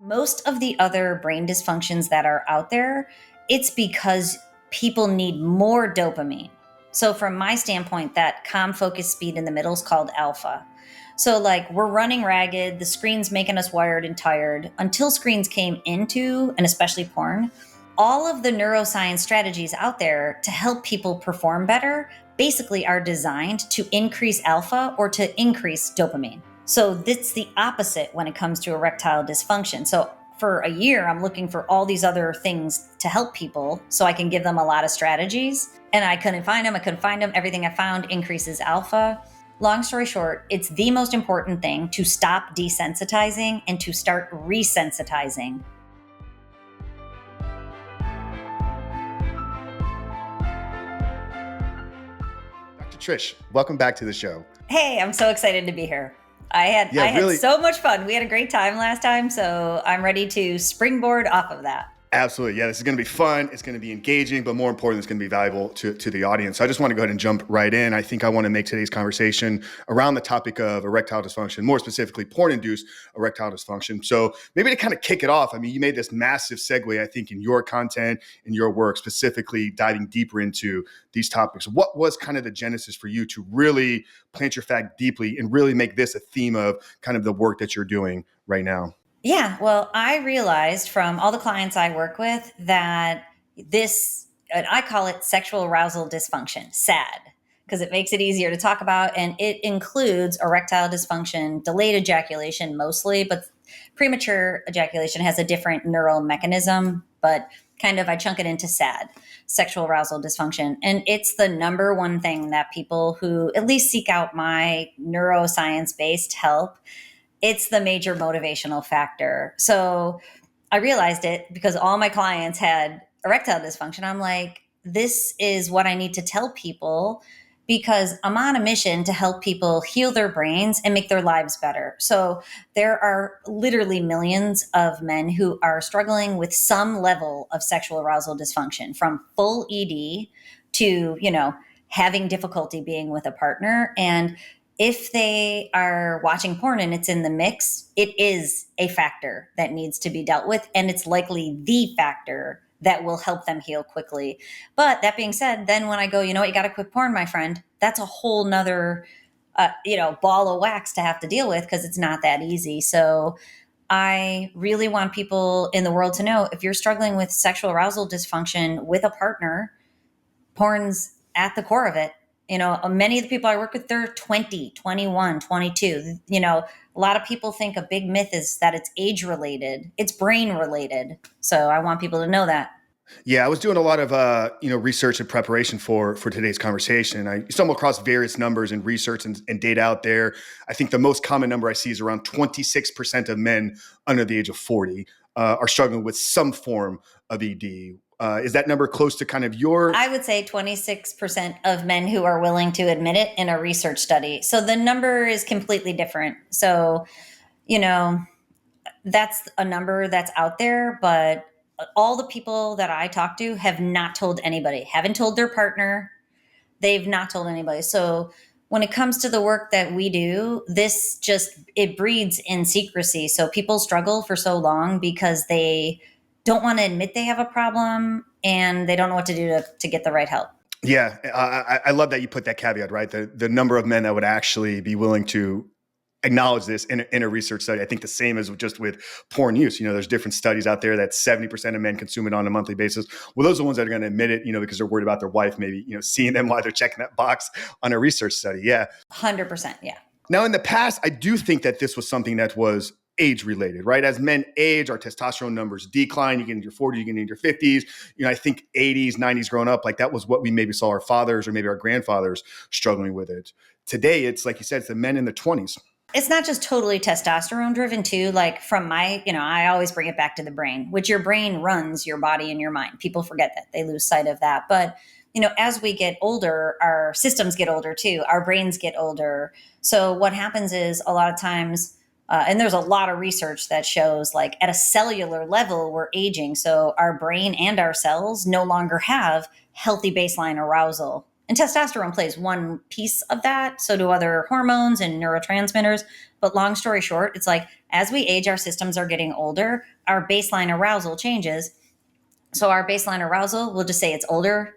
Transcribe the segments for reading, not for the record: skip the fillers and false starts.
Most of the other brain dysfunctions that are out there, it's because people need more dopamine. So from my standpoint, that calm focus speed in the middle is called alpha. So like we're running ragged, the screen's making us wired and tired. Until screens came into, and especially porn, all of the neuroscience strategies out there to help people perform better basically are designed to increase alpha or to increase dopamine. So that's the opposite when it comes to erectile dysfunction. So for a year, I'm looking for all these other things to help people so I can give them a lot of strategies. And I couldn't find them. Everything I found increases alpha. Long story short, it's the most important thing to stop desensitizing and to start resensitizing. Dr. Trish, welcome back to the show. Hey, I'm so excited to be here. I had so much fun. We had a great time last time, so I'm ready to springboard off of that. Absolutely. Yeah, this is going to be fun. It's going to be engaging, but more important, it's going to be valuable to the audience. So I just want to go ahead and jump right in. I think I want to make today's conversation around the topic of erectile dysfunction, more specifically porn-induced erectile dysfunction. So maybe to kind of kick it off, I mean, you made this massive segue, I think, in your content, in your work, specifically diving deeper into these topics. What was kind of the genesis for you to really plant your flag deeply and really make this a theme of kind of the work that you're doing right now? Yeah, well, I realized from all the clients I work with that this, and I call it sexual arousal dysfunction, SAD, because it makes it easier to talk about. And it includes erectile dysfunction, delayed ejaculation mostly, but premature ejaculation has a different neural mechanism, but kind of I chunk it into SAD, sexual arousal dysfunction. And it's the number one thing that people who at least seek out my neuroscience-based help, it's the major motivational factor. So I realized it because all my clients had erectile dysfunction. I'm like, this is what I need to tell people because I'm on a mission to help people heal their brains and make their lives better. So there are literally millions of men who are struggling with some level of sexual arousal dysfunction, from full ED to, having difficulty being with a partner. And if they are watching porn and it's in the mix, it is a factor that needs to be dealt with. And it's likely the factor that will help them heal quickly. But that being said, then when I go, you got to quit porn, my friend, that's a whole nother, ball of wax to have to deal with because it's not that easy. So I really want people in the world to know if you're struggling with sexual arousal dysfunction with a partner, porn's at the core of it. Many of the people I work with, they're 20, 21, 22. A lot of people think a big myth is that it's age related. It's brain related. So I want people to know that. Yeah, I was doing a lot of research and preparation for today's conversation. I stumbled across various numbers and research and data out there. I think the most common number I see is around 26% of men under the age of 40 are struggling with some form of ED. Is that number close to kind of your? I would say 26% of men who are willing to admit it in a research study. So the number is completely different. So, that's a number that's out there, but all the people that I talk to have not told anybody, haven't told their partner. They've not told anybody. So when it comes to the work that we do, it breeds in secrecy. So people struggle for so long because they don't want to admit they have a problem and they don't know what to do to get the right help. Yeah, I love that you put that caveat, right? The number of men that would actually be willing to acknowledge this in a research study. I think the same as just with porn use. There's different studies out there that 70% of men consume it on a monthly basis. Well, those are the ones that are going to admit it, because they're worried about their wife maybe, seeing them while they're checking that box on a research study. Yeah. 100%. Yeah. Now, in the past, I do think that this was something that was age related, right? As men age, our testosterone numbers decline. You get into your 40s, you get into your 50s. I think 80s, 90s growing up, like that was what we maybe saw our fathers or maybe our grandfathers struggling with it. Today, it's like you said, it's the men in their 20s. It's not just totally testosterone driven too. Like from I always bring it back to the brain, which your brain runs your body and your mind. People forget that. They lose sight of that. But, as we get older, our systems get older too. Our brains get older. So what happens is a lot of times, and there's a lot of research that shows like at a cellular level, we're aging. So our brain and our cells no longer have healthy baseline arousal. And testosterone plays one piece of that. So do other hormones and neurotransmitters. But long story short, it's like as we age, our systems are getting older, our baseline arousal changes. So our baseline arousal, we'll just say it's older,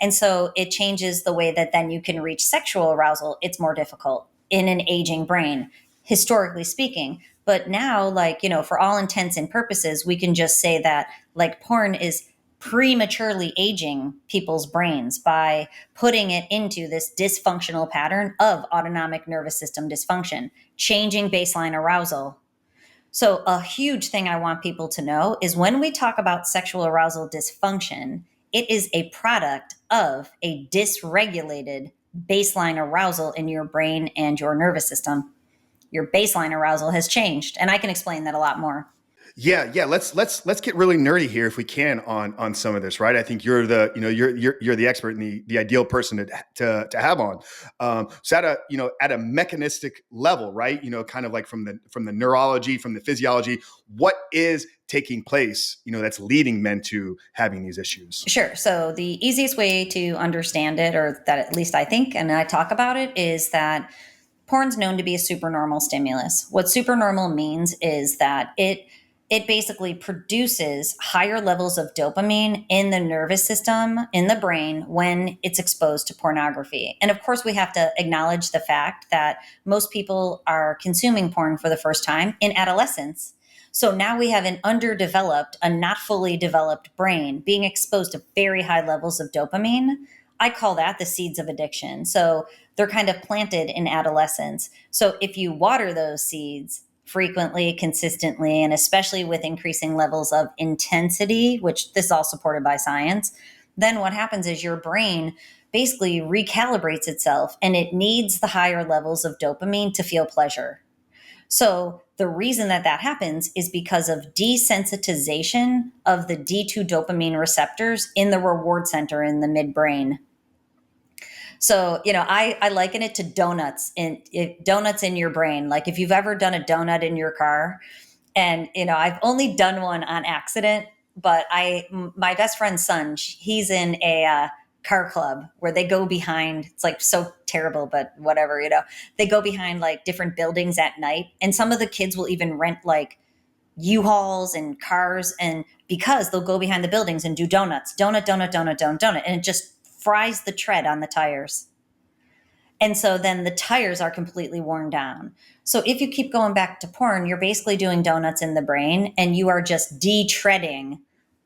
and so it changes the way that then you can reach sexual arousal. It's more difficult in an aging brain, historically speaking. But now, like, for all intents and purposes, we can just say that like porn is prematurely aging people's brains by putting it into this dysfunctional pattern of autonomic nervous system dysfunction, changing baseline arousal. So, a huge thing I want people to know is when we talk about sexual arousal dysfunction, it is a product of a dysregulated baseline arousal in your brain and your nervous system. Your baseline arousal has changed, and I can explain that a lot more. Yeah. Let's get really nerdy here if we can on some of this, right? I think you're the you're the expert and the ideal person to have on. So at a mechanistic level, right? Kind of like from the neurology, from the physiology, what is taking place? That's leading men to having these issues. Sure. So the easiest way to understand it, or that at least I think, and I talk about it, is that porn's known to be a supernormal stimulus. What supernormal means is that it basically produces higher levels of dopamine in the nervous system, in the brain, when it's exposed to pornography. And of course, we have to acknowledge the fact that most people are consuming porn for the first time in adolescence. So now we have an underdeveloped, a not fully developed brain being exposed to very high levels of dopamine. I call that the seeds of addiction. So they're kind of planted in adolescence. So if you water those seeds frequently, consistently, and especially with increasing levels of intensity, which this is all supported by science, then what happens is your brain basically recalibrates itself and it needs the higher levels of dopamine to feel pleasure. So the reason that happens is because of desensitization of the D2 dopamine receptors in the reward center in the midbrain. So, I liken it to donuts in your brain. Like if you've ever done a donut in your car, and, I've only done one on accident, but my best friend's son, he's in a car club where they go behind, it's like so terrible, but whatever, they go behind like different buildings at night. And some of the kids will even rent like U-Hauls and cars, and because they'll go behind the buildings and do donuts, donut. And it just fries the tread on the tires. And so then the tires are completely worn down. So if you keep going back to porn, you're basically doing donuts in the brain and you are just de-treading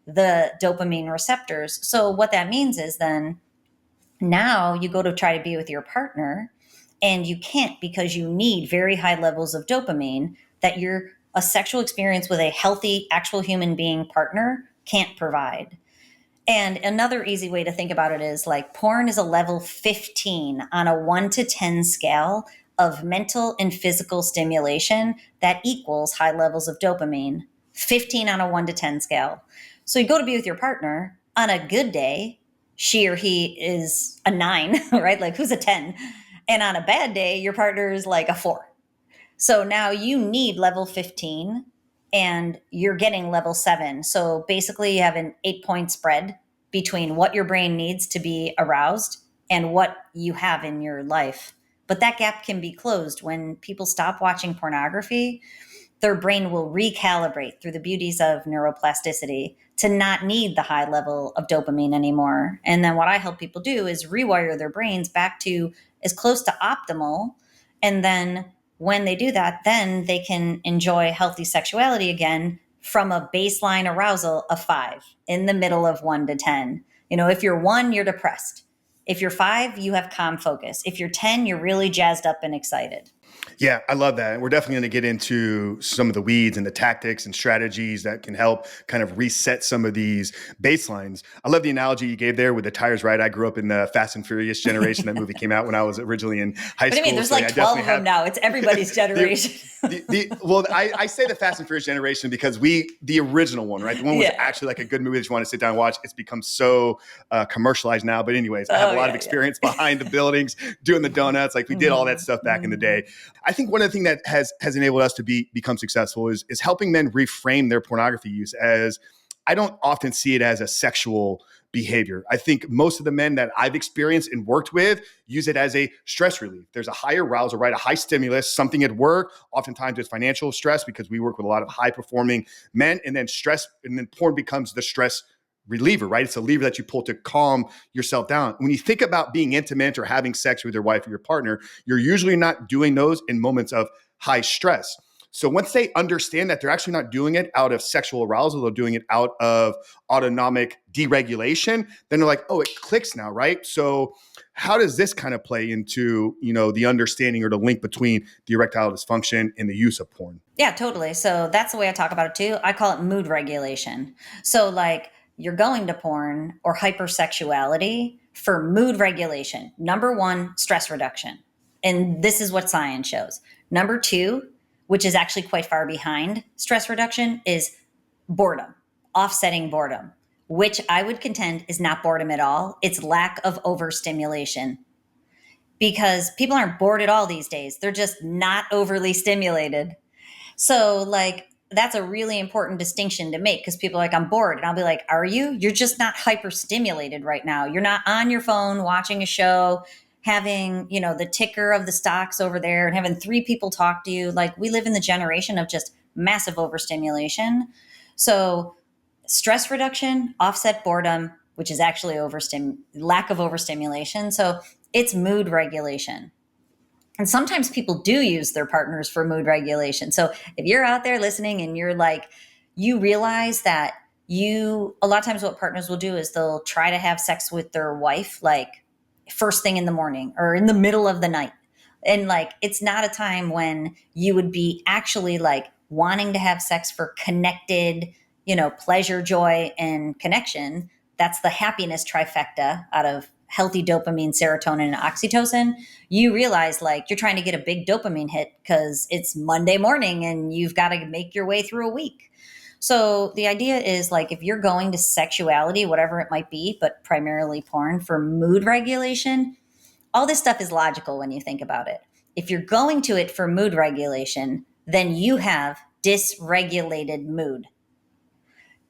the dopamine receptors. So what that means is then now you go to try to be with your partner and you can't because you need very high levels of dopamine that a sexual experience with a healthy, actual human being partner can't provide. And another easy way to think about it is like porn is a level 15 on a 1 to 10 scale of mental and physical stimulation that equals high levels of dopamine. 15 on a 1 to 10 scale. So you go to be with your partner on a good day, she or he is a 9, right? Like who's a 10? And on a bad day, your partner is like a 4. So now you need level 15 and you're getting level 7. So basically you have an 8-point spread between what your brain needs to be aroused and what you have in your life. But that gap can be closed when people stop watching pornography. Their brain will recalibrate through the beauties of neuroplasticity to not need the high level of dopamine anymore. And then what I help people do is rewire their brains back to as close to optimal. And then when they do that, then they can enjoy healthy sexuality again from a baseline arousal of 5 in the middle of 1 to 10. If you're 1, you're depressed. If you're 5, you have calm focus. If you're 10, you're really jazzed up and excited. Yeah, I love that. We're definitely going to get into some of the weeds and the tactics and strategies that can help kind of reset some of these baselines. I love the analogy you gave there with the tires, right? I grew up in the Fast and Furious generation. That movie came out when I was originally in high school. What do you mean? There's like 12 of them now. It's everybody's generation. I say the Fast and Furious generation because the original one, right? The one was actually like a good movie that you want to sit down and watch. It's become so commercialized now. But anyways, I have a lot of experience behind the buildings, doing the donuts. Like we did all that stuff back in the day. I think one of the things that has enabled us to become successful is helping men reframe their pornography use as, I don't often see it as a sexual behavior. I think most of the men that I've experienced and worked with use it as a stress relief. There's a high arousal, right? A high stimulus, something at work. Oftentimes it's financial stress because we work with a lot of high performing men, and then stress, and then porn becomes the stress reliever, right? It's a lever that you pull to calm yourself down. When you think about being intimate or having sex with your wife or your partner, you're usually not doing those in moments of high stress. So once they understand that they're actually not doing it out of sexual arousal, they're doing it out of autonomic deregulation, then they're like, oh, it clicks now, right? So how does this kind of play into, the understanding or the link between the erectile dysfunction and the use of porn? Yeah, totally. So that's the way I talk about it too. I call it mood regulation. So like you're going to porn or hypersexuality for mood regulation. Number one, stress reduction. And this is what science shows. Number two, which is actually quite far behind stress reduction, is boredom, offsetting boredom, which I would contend is not boredom at all. It's lack of overstimulation, because people aren't bored at all these days. They're just not overly stimulated. So like that's a really important distinction to make, because people are like, I'm bored. And I'll be like, are you? You're just not hyper stimulated right now. You're not on your phone watching a show, having, the ticker of the stocks over there and having three people talk to you. Like we live in the generation of just massive overstimulation. So stress reduction, offset boredom, which is actually lack of overstimulation. So it's mood regulation. And sometimes people do use their partners for mood regulation. So if you're out there listening and you're like, you realize that a lot of times what partners will do is they'll try to have sex with their wife, like first thing in the morning or in the middle of the night. And like, it's not a time when you would be actually like wanting to have sex for connected, pleasure, joy, and connection. That's the happiness trifecta out of healthy dopamine, serotonin, and oxytocin. You realize like you're trying to get a big dopamine hit because it's Monday morning and you've got to make your way through a week. So the idea is like if you're going to sexuality, whatever it might be, but primarily porn for mood regulation, all this stuff is logical when you think about it. If you're going to it for mood regulation, then you have dysregulated mood.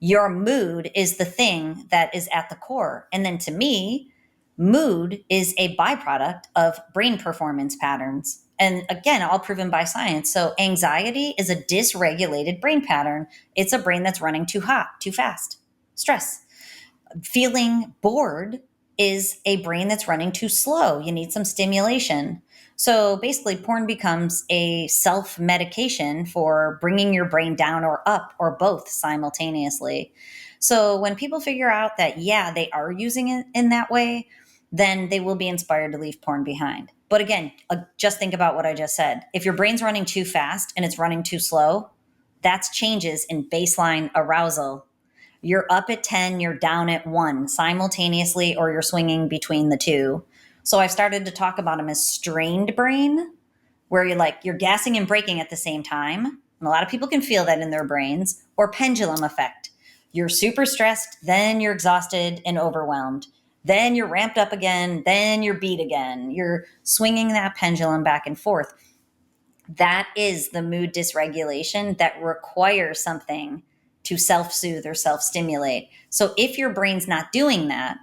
Your mood is the thing that is at the core. And then to me, mood is a byproduct of brain performance patterns. And again, all proven by science. So anxiety is a dysregulated brain pattern. It's a brain that's running too hot, too fast. Stress. Feeling bored is a brain that's running too slow. You need some stimulation. So basically, porn becomes a self-medication for bringing your brain down or up or both simultaneously. So when people figure out that, yeah, they are using it in that way, then they will be inspired to leave porn behind. But again, just think about what I just said. If your brain's running too fast and it's running too slow, that's changes in baseline arousal. You're up at 10, you're down at 1 simultaneously, or you're swinging between the two. So I've started to talk about them as strained brain, where you're gassing and braking at the same time. And a lot of people can feel that in their brains, or pendulum effect. You're super stressed, then you're exhausted and overwhelmed. Then you're ramped up again, then you're beat again. You're swinging that pendulum back and forth. That is the mood dysregulation that requires something to self-soothe or self-stimulate. So if your brain's not doing that,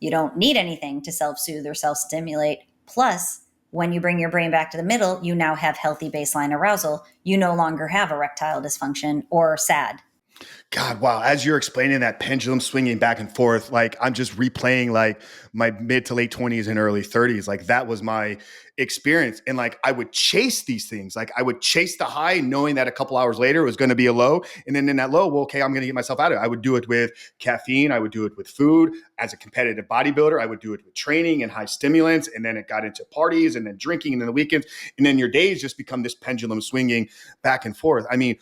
you don't need anything to self-soothe or self-stimulate. Plus, when you bring your brain back to the middle, you now have healthy baseline arousal. You no longer have erectile dysfunction or SAD. God, wow. As you're explaining that pendulum swinging back and forth, like I'm just replaying like my mid to late 20s and early 30s. Like that was my experience. And like I would chase these things. Like I would chase the high knowing that a couple hours later it was going to be a low. And then in that low, well, okay, I'm going to get myself out of it. I would do it with caffeine. I would do it with food. As a competitive bodybuilder, I would do it with training and high stimulants. And then it got into parties and then drinking and then the weekends. And then your days just become this pendulum swinging back and forth. I mean,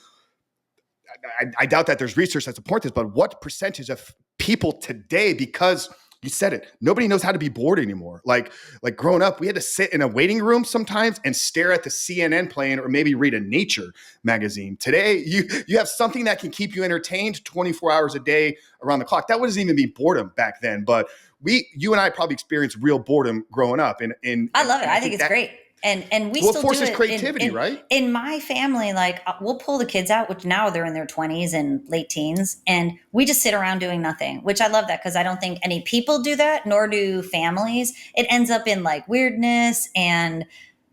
I doubt that there's research that supports this, but what percentage of people today, because you said it, nobody knows how to be bored anymore. Like growing up, we had to sit in a waiting room sometimes and stare at the CNN playing or maybe read a Nature magazine. Today, you have something that can keep you entertained 24 hours a day around the clock. That wasn't even be boredom back then, but you and I probably experienced real boredom growing up. And I love it. I think it's great. And we What still do forces it creativity, right? in my family. Like we'll pull the kids out, which now they're in their 20s and late teens, and we just sit around doing nothing, which I love that, because I don't think any people do that, nor do families. It ends up in like weirdness and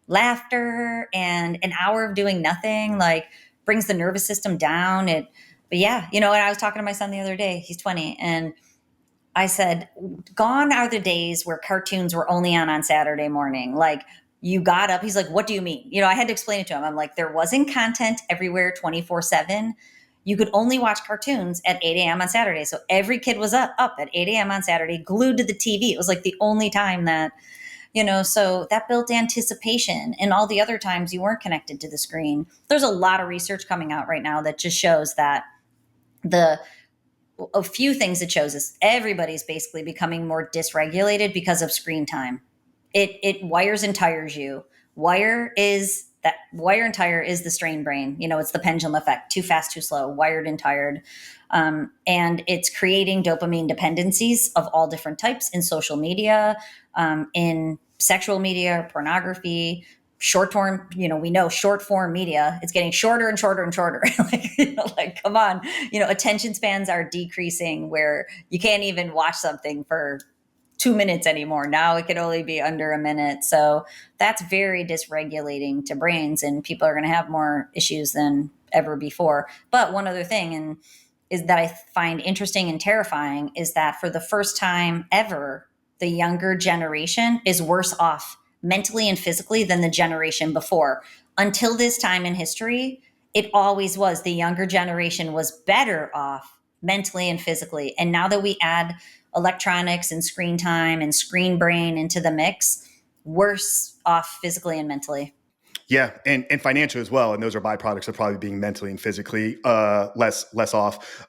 laughter, and an hour of doing nothing like brings the nervous system down. But yeah, and I was talking to my son the other day, he's 20, and I said, gone are the days where cartoons were only on Saturday morning. Like you got up, he's like, what do you mean? I had to explain it to him. I'm like, there wasn't content everywhere 24/7. You could only watch cartoons at 8 a.m. on Saturday. So every kid was up at 8 a.m. on Saturday, glued to the TV. It was like the only time that, so that built anticipation, and all the other times you weren't connected to the screen. There's a lot of research coming out right now that just shows that the a few things it shows is everybody's basically becoming more dysregulated because of screen time. It wires and tires you. Wire and tire is the strain brain. It's the pendulum effect. Too fast, too slow, wired and tired. And it's creating dopamine dependencies of all different types in social media, in sexual media, pornography, short form. We know short form media, it's getting shorter and shorter and shorter. Like come on, attention spans are decreasing where you can't even watch something for 2 minutes anymore. Now it can only be under a minute. So that's very dysregulating to brains, and people are going to have more issues than ever before. But one other thing, and is that I find interesting and terrifying, is that for the first time ever, the younger generation is worse off mentally and physically than the generation before. Until this time in history, it always was the younger generation was better off mentally and physically. And now that we add electronics and screen time and screen brain into the mix, worse off physically and mentally. Yeah, and financial as well, and those are byproducts of probably being mentally and physically less off.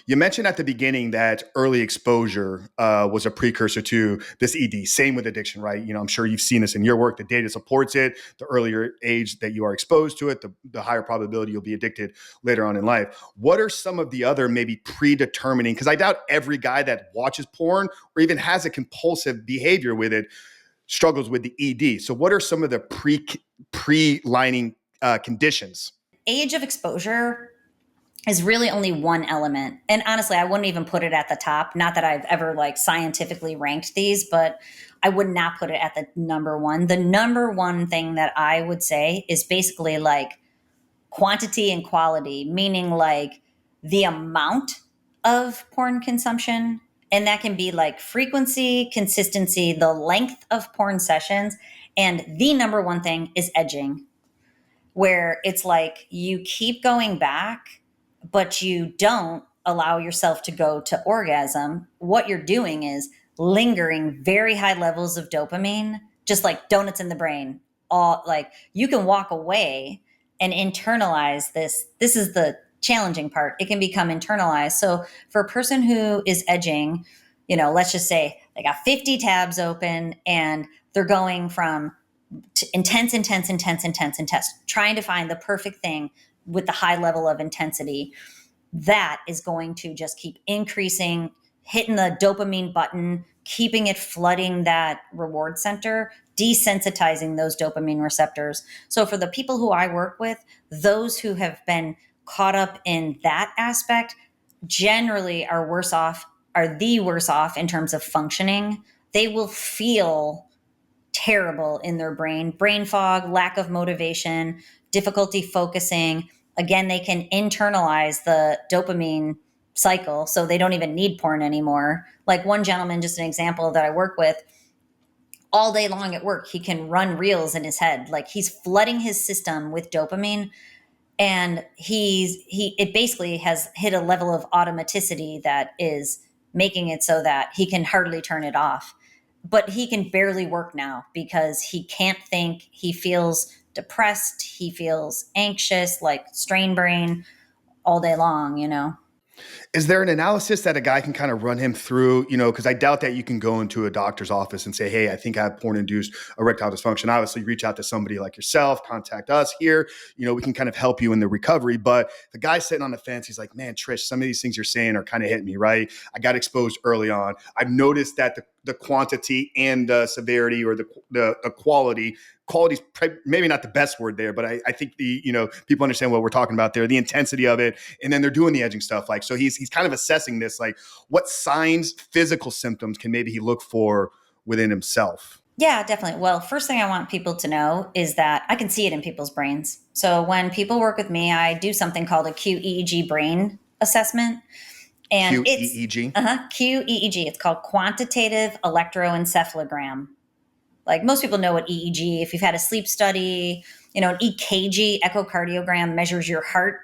You mentioned at the beginning that early exposure was a precursor to this ED. Same with addiction, right? I'm sure you've seen this in your work. The data supports it. The earlier age that you are exposed to it, the higher probability you'll be addicted later on in life. What are some of the other maybe predetermining? Because I doubt every guy that watches porn or even has a compulsive behavior with it struggles with the ED. So what are some of the pre-lining conditions? Age of exposure is really only one element. And honestly, I wouldn't even put it at the top. Not that I've ever like scientifically ranked these, but I would not put it at the number one. The number one thing that I would say is basically like quantity and quality, meaning like the amount of porn consumption. And that can be like frequency, consistency, the length of porn sessions. And the number one thing is edging, where it's like you keep going back, but you don't allow yourself to go to orgasm. What you're doing is lingering very high levels of dopamine, just like donuts in the brain. All like you can walk away and internalize this. This is the challenging part. It can become internalized. So for a person who is edging, let's just say they got 50 tabs open and they're going from intense, trying to find the perfect thing with the high level of intensity. That is going to just keep increasing, hitting the dopamine button, keeping it flooding that reward center, desensitizing those dopamine receptors. So for the people who I work with, those who have been caught up in that aspect generally are the worse off in terms of functioning. They will feel terrible in their brain fog, lack of motivation, difficulty focusing. Again, they can internalize the dopamine cycle, so they don't even need porn anymore. Like one gentleman, just an example that I work with, all day long at work, he can run reels in his head. Like he's flooding his system with dopamine, and it basically has hit a level of automaticity that is making it so that he can hardly turn it off. But he can barely work now because he can't think. He feels depressed. He feels anxious, like strain brain all day long. Is there an analysis that a guy can kind of run him through, because I doubt that you can go into a doctor's office and say, hey, I think I have porn-induced erectile dysfunction. Obviously, reach out to somebody like yourself, contact us here. We can kind of help you in the recovery. But the guy sitting on the fence, he's like, man, Trish, some of these things you're saying are kind of hitting me, right? I got exposed early on. I've noticed that the quantity and the severity, or the quality. Quality's maybe not the best word there, but I think people understand what we're talking about there, the intensity of it. And then they're doing the edging stuff. Like, so he's kind of assessing this, like what signs, physical symptoms can maybe he look for within himself. Yeah, definitely. Well, first thing I want people to know is that I can see it in people's brains. So when people work with me, I do something called a QEEG brain assessment. And it's QEEG. QEEG. It's called quantitative electroencephalogram. Like, most people know what EEG, if you've had a sleep study, an EKG, echocardiogram, measures your heart.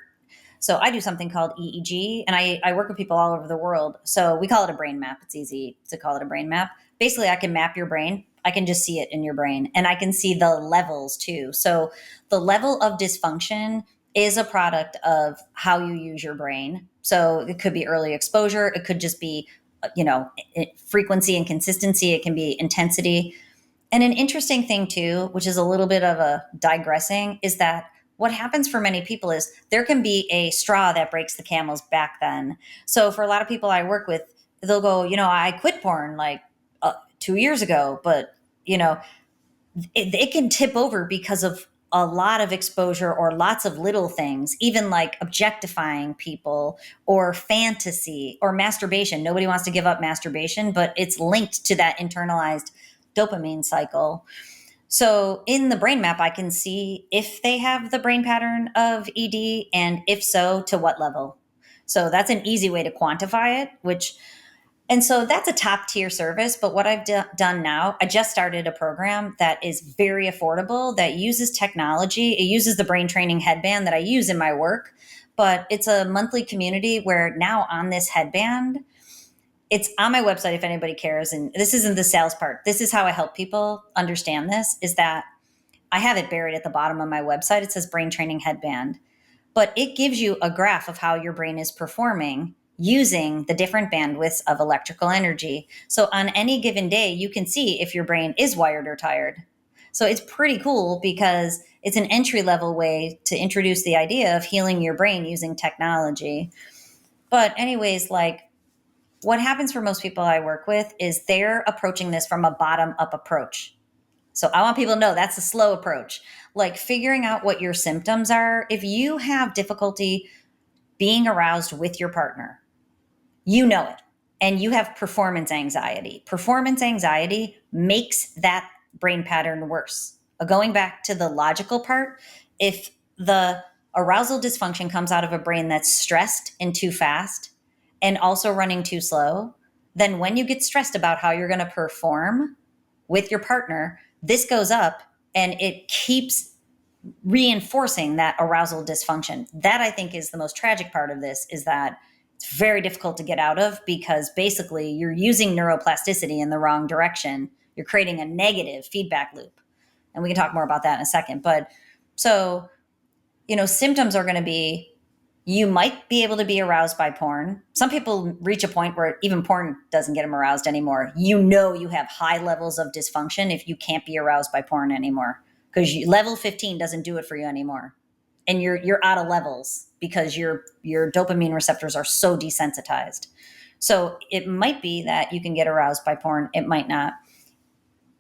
So I do something called EEG, and I work with people all over the world. So we call it a brain map. It's easy to call it a brain map. Basically, I can map your brain. I can just see it in your brain, and I can see the levels too. So the level of dysfunction is a product of how you use your brain. So it could be early exposure. It could just be, frequency and consistency. It can be intensity. And an interesting thing too, which is a little bit of a digressing, is that what happens for many people is there can be a straw that breaks the camel's back then. So for a lot of people I work with, they'll go, I quit porn like 2 years ago, but it can tip over because of a lot of exposure or lots of little things, even like objectifying people or fantasy or masturbation. Nobody wants to give up masturbation, but it's linked to that internalized dopamine cycle. So in the brain map, I can see if they have the brain pattern of ED, and if so, to what level. So that's an easy way to quantify it, and so that's a top tier service. But what I've done now, I just started a program that is very affordable, that uses technology. It uses the brain training headband that I use in my work, but it's a monthly community where now on this headband, it's on my website if anybody cares. And this isn't the sales part. This is how I help people understand this, is that I have it buried at the bottom of my website. It says brain training headband, but it gives you a graph of how your brain is performing using the different bandwidths of electrical energy. So on any given day, you can see if your brain is wired or tired. So it's pretty cool because it's an entry level way to introduce the idea of healing your brain using technology. But anyways, like, what happens for most people I work with is they're approaching this from a bottom up approach. So I want people to know that's a slow approach, like figuring out what your symptoms are. If you have difficulty being aroused with your partner, you know it, and you have performance anxiety. Performance anxiety makes that brain pattern worse. Going back to the logical part, if the arousal dysfunction comes out of a brain that's stressed and too fast and also running too slow, then when you get stressed about how you're going to perform with your partner, this goes up and it keeps reinforcing that arousal dysfunction. That, I think, is the most tragic part of this, is that it's very difficult to get out of, because basically you're using neuroplasticity in the wrong direction. You're creating a negative feedback loop. And we can talk more about that in a second. But so, symptoms are going to be, you might be able to be aroused by porn. Some people reach a point where even porn doesn't get them aroused anymore. You have high levels of dysfunction if you can't be aroused by porn anymore, because level 15 doesn't do it for you anymore. And you're out of levels because your dopamine receptors are so desensitized. So it might be that you can get aroused by porn. It might not.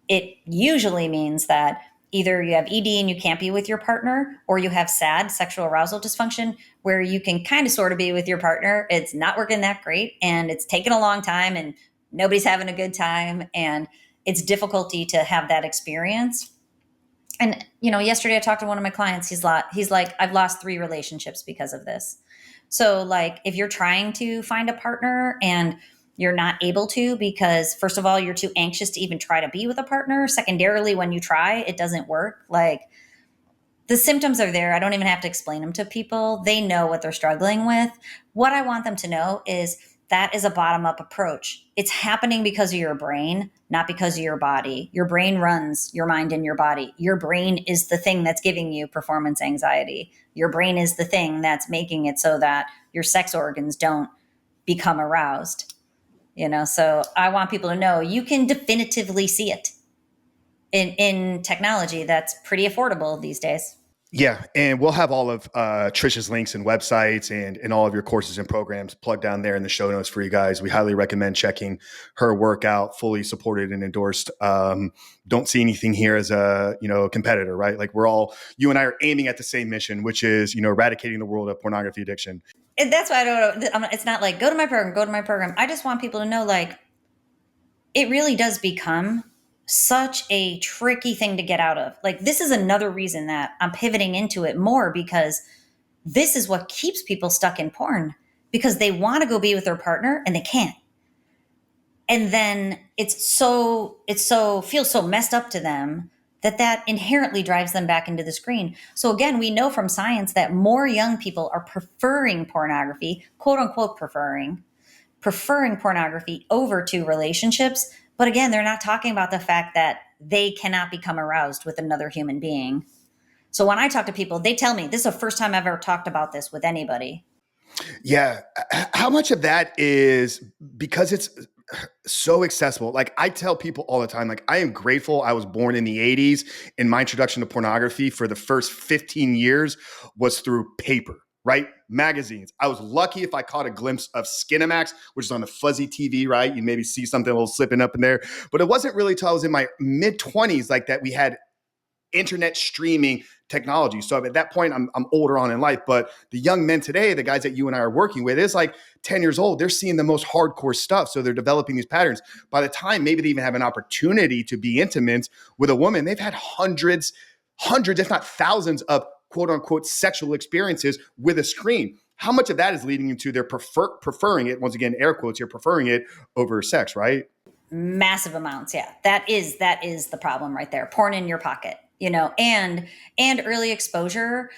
It usually means that either you have ED and you can't be with your partner, or you have SAD, sexual arousal dysfunction, where you can kind of sort of be with your partner. It's not working that great, and it's taken a long time, and nobody's having a good time, and it's difficulty to have that experience. And yesterday I talked to one of my clients. He's like, I've lost 3 relationships because of this. So, like, if you're trying to find a partner and you're not able to, because first of all, you're too anxious to even try to be with a partner. Secondarily, when you try, it doesn't work. Like, the symptoms are there. I don't even have to explain them to people. They know what they're struggling with. What I want them to know is that is a bottom up approach. It's happening because of your brain, not because of your body. Your brain runs your mind and your body. Your brain is the thing that's giving you performance anxiety. Your brain is the thing that's making it so that your sex organs don't become aroused. So I want people to know you can definitively see it in technology that's pretty affordable these days. Yeah, and we'll have all of Trish's links and websites and all of your courses and programs plugged down there in the show notes for you guys. We highly recommend checking her work out, fully supported and endorsed. Don't see anything here as a competitor, right? Like you and I are aiming at the same mission, which is eradicating the world of pornography addiction. And that's why I don't. It's not like go to my program, go to my program. I just want people to know, like, it really does become such a tricky thing to get out of. Like, this is another reason that I'm pivoting into it more, because this is what keeps people stuck in porn, because they want to go be with their partner and they can't. And then it's so feels so messed up to them that inherently drives them back into the screen. So again, we know from science that more young people are preferring pornography, quote unquote preferring pornography over to relationships. But again, they're not talking about the fact that they cannot become aroused with another human being. So when I talk to people, they tell me this is the first time I've ever talked about this with anybody. Yeah, how much of that is because it's so accessible? Like I tell people all the time, like I am grateful I was born in the 80s and my introduction to pornography for the first 15 years was through paper, right? Magazines. I was lucky if I caught a glimpse of Skinamax, which is on the fuzzy TV, right? You maybe see something a little slipping up in there, but it wasn't really till I was in my mid 20s like that we had internet streaming technology. So at that point, I'm older on in life, but the young men today, the guys that you and I are working with, is like 10 years old. They're seeing the most hardcore stuff. So they're developing these patterns. By the time maybe they even have an opportunity to be intimate with a woman, they've had hundreds, if not thousands of quote unquote sexual experiences with a screen. How much of that is leading into their preferring it? Once again, air quotes, you're preferring it over sex, right? Massive amounts. Yeah. That is the problem right there. Porn in your pocket, and early exposure.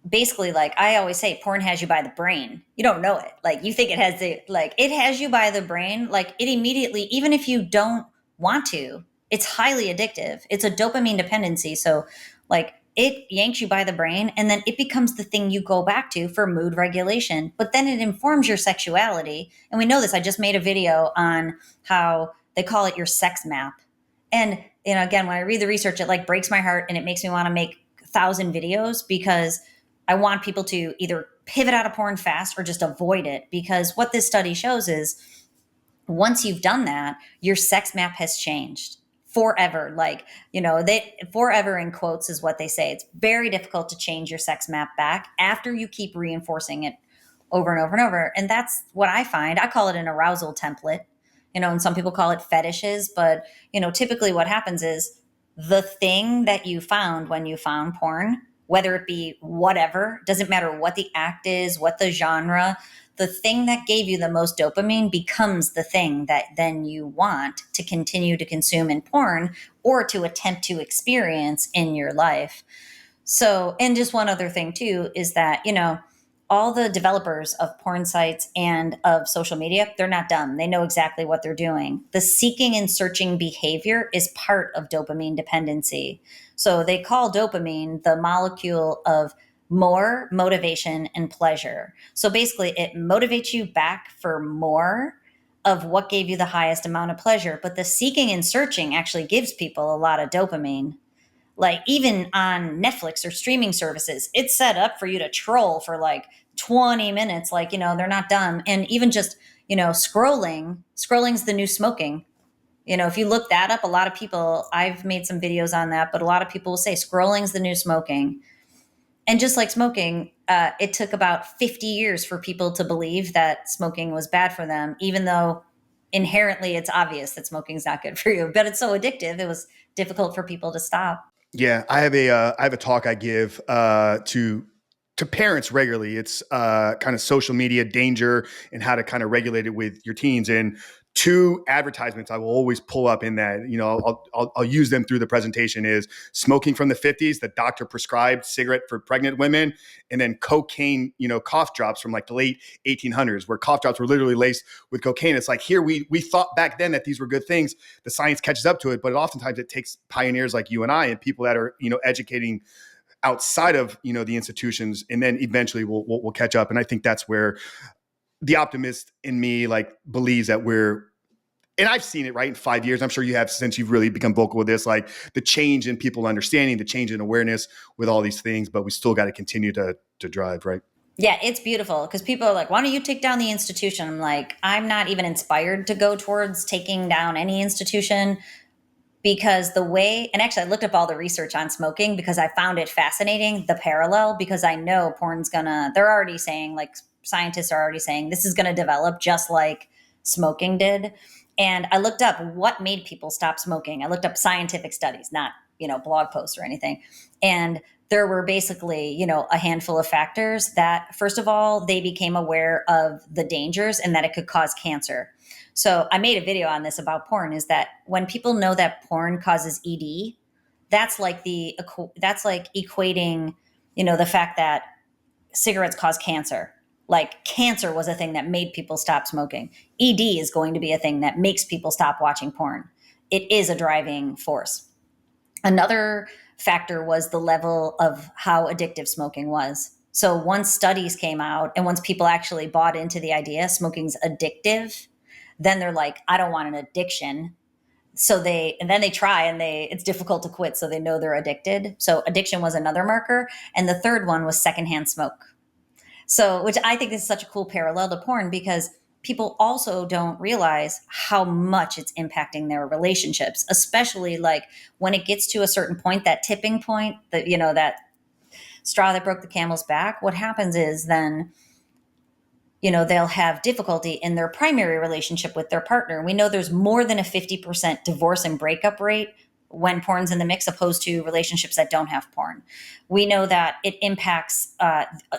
Basically, like I always say, porn has you by the brain. You don't know it. Like you think it has you by the brain. Like it immediately, even if you don't want to, it's highly addictive. It's a dopamine dependency. So like it yanks you by the brain and then it becomes the thing you go back to for mood regulation. But then it informs your sexuality. And we know this. I just made a video on how they call it your sex map. And again, when I read the research, it like breaks my heart and it makes me want to make 1,000 videos, because I want people to either pivot out of porn fast or just avoid it. Because what this study shows is once you've done that, your sex map has changed forever. Like, they forever in quotes is what they say. It's very difficult to change your sex map back after you keep reinforcing it over and over and over. And that's what I find. I call it an arousal template, and some people call it fetishes. But, typically what happens is the thing that you found when you found porn, whether it be whatever, doesn't matter what the act is, what the genre, the thing that gave you the most dopamine becomes the thing that then you want to continue to consume in porn or to attempt to experience in your life. So, and just one other thing too is that, all the developers of porn sites and of social media, they're not dumb. They know exactly what they're doing. The seeking and searching behavior is part of dopamine dependency. So they call dopamine the molecule of more motivation and pleasure. So basically, it motivates you back for more of what gave you the highest amount of pleasure. But the seeking and searching actually gives people a lot of dopamine. Like even on Netflix or streaming services, it's set up for you to troll for like 20 minutes. Like, they're not done. And even just, scrolling's the new smoking. If you look that up, a lot of people, I've made some videos on that, but a lot of people will say scrolling's the new smoking. And just like smoking, it took about 50 years for people to believe that smoking was bad for them, even though inherently it's obvious that smoking's not good for you. But it's so addictive, it was difficult for people to stop. Yeah, I have a talk I give to parents regularly. It's kind of social media danger and how to kind of regulate it with your teens. And two advertisements I will always pull up in that, I'll use them through the presentation is smoking from the 50s, the doctor prescribed cigarette for pregnant women, and then cocaine, cough drops from like the late 1800s, where cough drops were literally laced with cocaine. It's like here we thought back then that these were good things. The science catches up to it, but oftentimes it takes pioneers like you and I and people that are, educating outside of the institutions, and then eventually we'll catch up. And I think that's where the optimist in me like believes that we're and I've seen it, right, in 5 years. I'm sure you have since you've really become vocal with this, like the change in people understanding, the change in awareness with all these things, but we still got to continue to drive, right? Yeah, it's beautiful because people are like, why don't you take down the institution? I'm like, I'm not even inspired to go towards taking down any institution because the way, and actually I looked up all the research on smoking because I found it fascinating, the parallel, because I know porn's gonna, they're already saying, like scientists are already saying this is gonna develop just like smoking did. And I looked up what made people stop smoking. I looked up scientific studies, not, blog posts or anything. And there were basically, a handful of factors that, first of all, they became aware of the dangers and that it could cause cancer. So I made a video on this about porn, is that when people know that porn causes ED, that's like equating, the fact that cigarettes cause cancer. Like cancer was a thing that made people stop smoking. ED is going to be a thing that makes people stop watching porn. It is a driving force. Another factor was the level of how addictive smoking was. So once studies came out and once people actually bought into the idea smoking's addictive, then they're like, I don't want an addiction. And then they try and it's difficult to quit. So they know they're addicted. So addiction was another marker. And the third one was secondhand smoke. So, which I think is such a cool parallel to porn because people also don't realize how much it's impacting their relationships, especially like when it gets to a certain point, that tipping point, that straw that broke the camel's back. What happens is then, they'll have difficulty in their primary relationship with their partner. We know there's more than a 50% divorce and breakup rate when porn's in the mix, opposed to relationships that don't have porn. We know that it impacts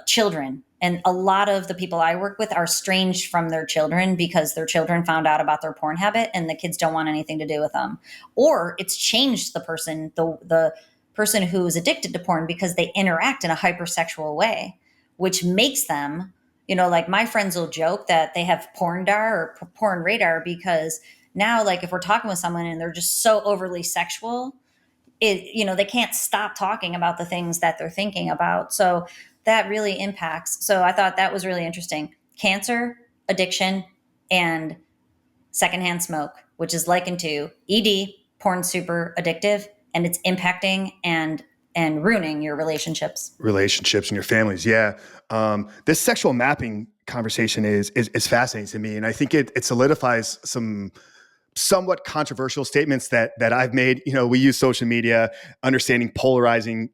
children. And a lot of the people I work with are estranged from their children because their children found out about their porn habit and the kids don't want anything to do with them. Or it's changed the person who's addicted to porn because they interact in a hypersexual way, which makes them, like my friends will joke that they have porn dar or porn radar because now, like if we're talking with someone and they're just so overly sexual, they can't stop talking about the things that they're thinking about. So that really impacts. So I thought that was really interesting. Cancer, addiction, and secondhand smoke, which is likened to ED, porn super addictive, and it's impacting and ruining your Relationships and your families. Yeah. This sexual mapping conversation is fascinating to me. And I think it solidifies some somewhat controversial statements that I've made. We use social media, understanding polarizing,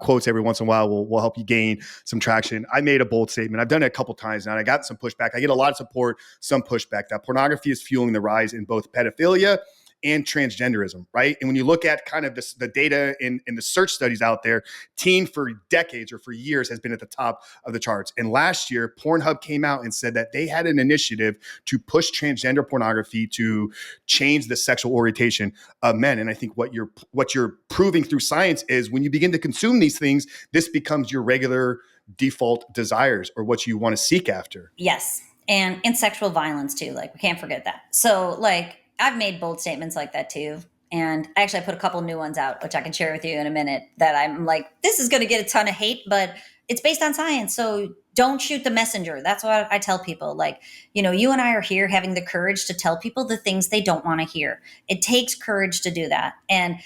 quotes every once in a while will help you gain some traction. I made a bold statement. I've done it a couple times now, and I got some pushback. I get a lot of support, some pushback that pornography is fueling the rise in both pedophilia and transgenderism, right? And when you look at kind of the data in the search studies out there, teen for decades or for years has been at the top of the charts. And last year, Pornhub came out and said that they had an initiative to push transgender pornography to change the sexual orientation of men. And I think what you're proving through science is when you begin to consume these things, this becomes your regular default desires or what you want to seek after. Yes. And in sexual violence too. Like we can't forget that. So like I've made bold statements like that too. And actually I put a couple new ones out, which I can share with you in a minute, that I'm like, this is going to get a ton of hate, but it's based on science. So don't shoot the messenger. That's what I tell people. Like, you and I are here having the courage to tell people the things they don't want to hear. It takes courage to do that. And,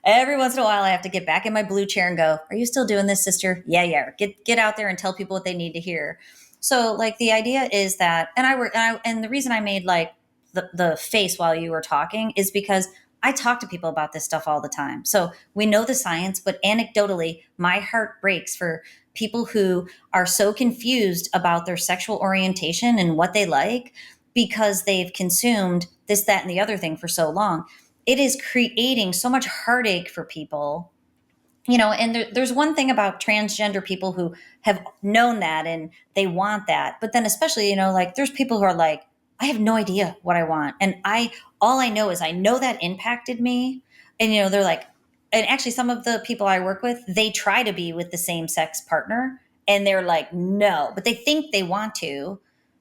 every once in a while I have to get back in my blue chair and go, are you still doing this, sister? Yeah. Get out there and tell people what they need to hear. So like the idea is that, and the reason I made like the face while you were talking is because I talk to people about this stuff all the time. So we know the science, but anecdotally, my heart breaks for people who are so confused about their sexual orientation and what they like because they've consumed this, that, and the other thing for so long. It is creating so much heartache for people. And there's one thing about transgender people who have known that and they want that. But then especially, like there's people who are like, I have no idea what I want. And all I know is I know that impacted me. And, they're like, and actually some of the people I work with, they try to be with the same sex partner and they're like, no, but they think they want to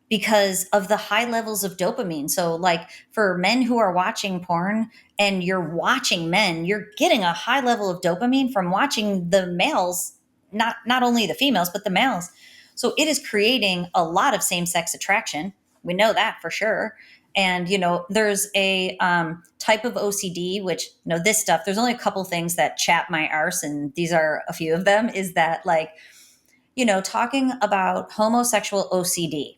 because of the high levels of dopamine. So like for men who are watching porn and you're watching men, you're getting a high level of dopamine from watching the males, not only the females, but the males. So it is creating a lot of same-sex attraction. We know that for sure. And, there's a type of OCD, which, this stuff, there's only a couple things that chap my arse, and these are a few of them, is that like, talking about homosexual OCD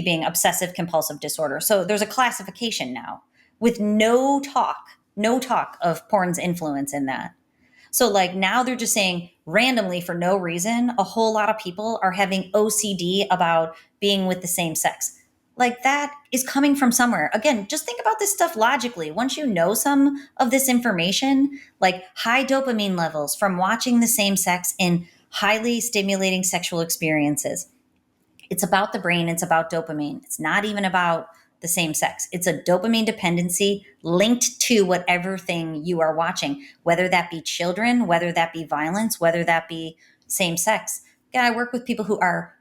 being obsessive compulsive disorder. So there's a classification now with no talk of porn's influence in that. So like now they're just saying randomly for no reason, a whole lot of people are having OCD about being with the same sex. Like that is coming from somewhere. Again, just think about this stuff logically. Once you know some of this information, like high dopamine levels from watching the same sex in highly stimulating sexual experiences. It's about the brain. It's about dopamine. It's not even about the same sex. It's a dopamine dependency linked to whatever thing you are watching, whether that be children, whether that be violence, whether that be same sex. Again, I work with people who are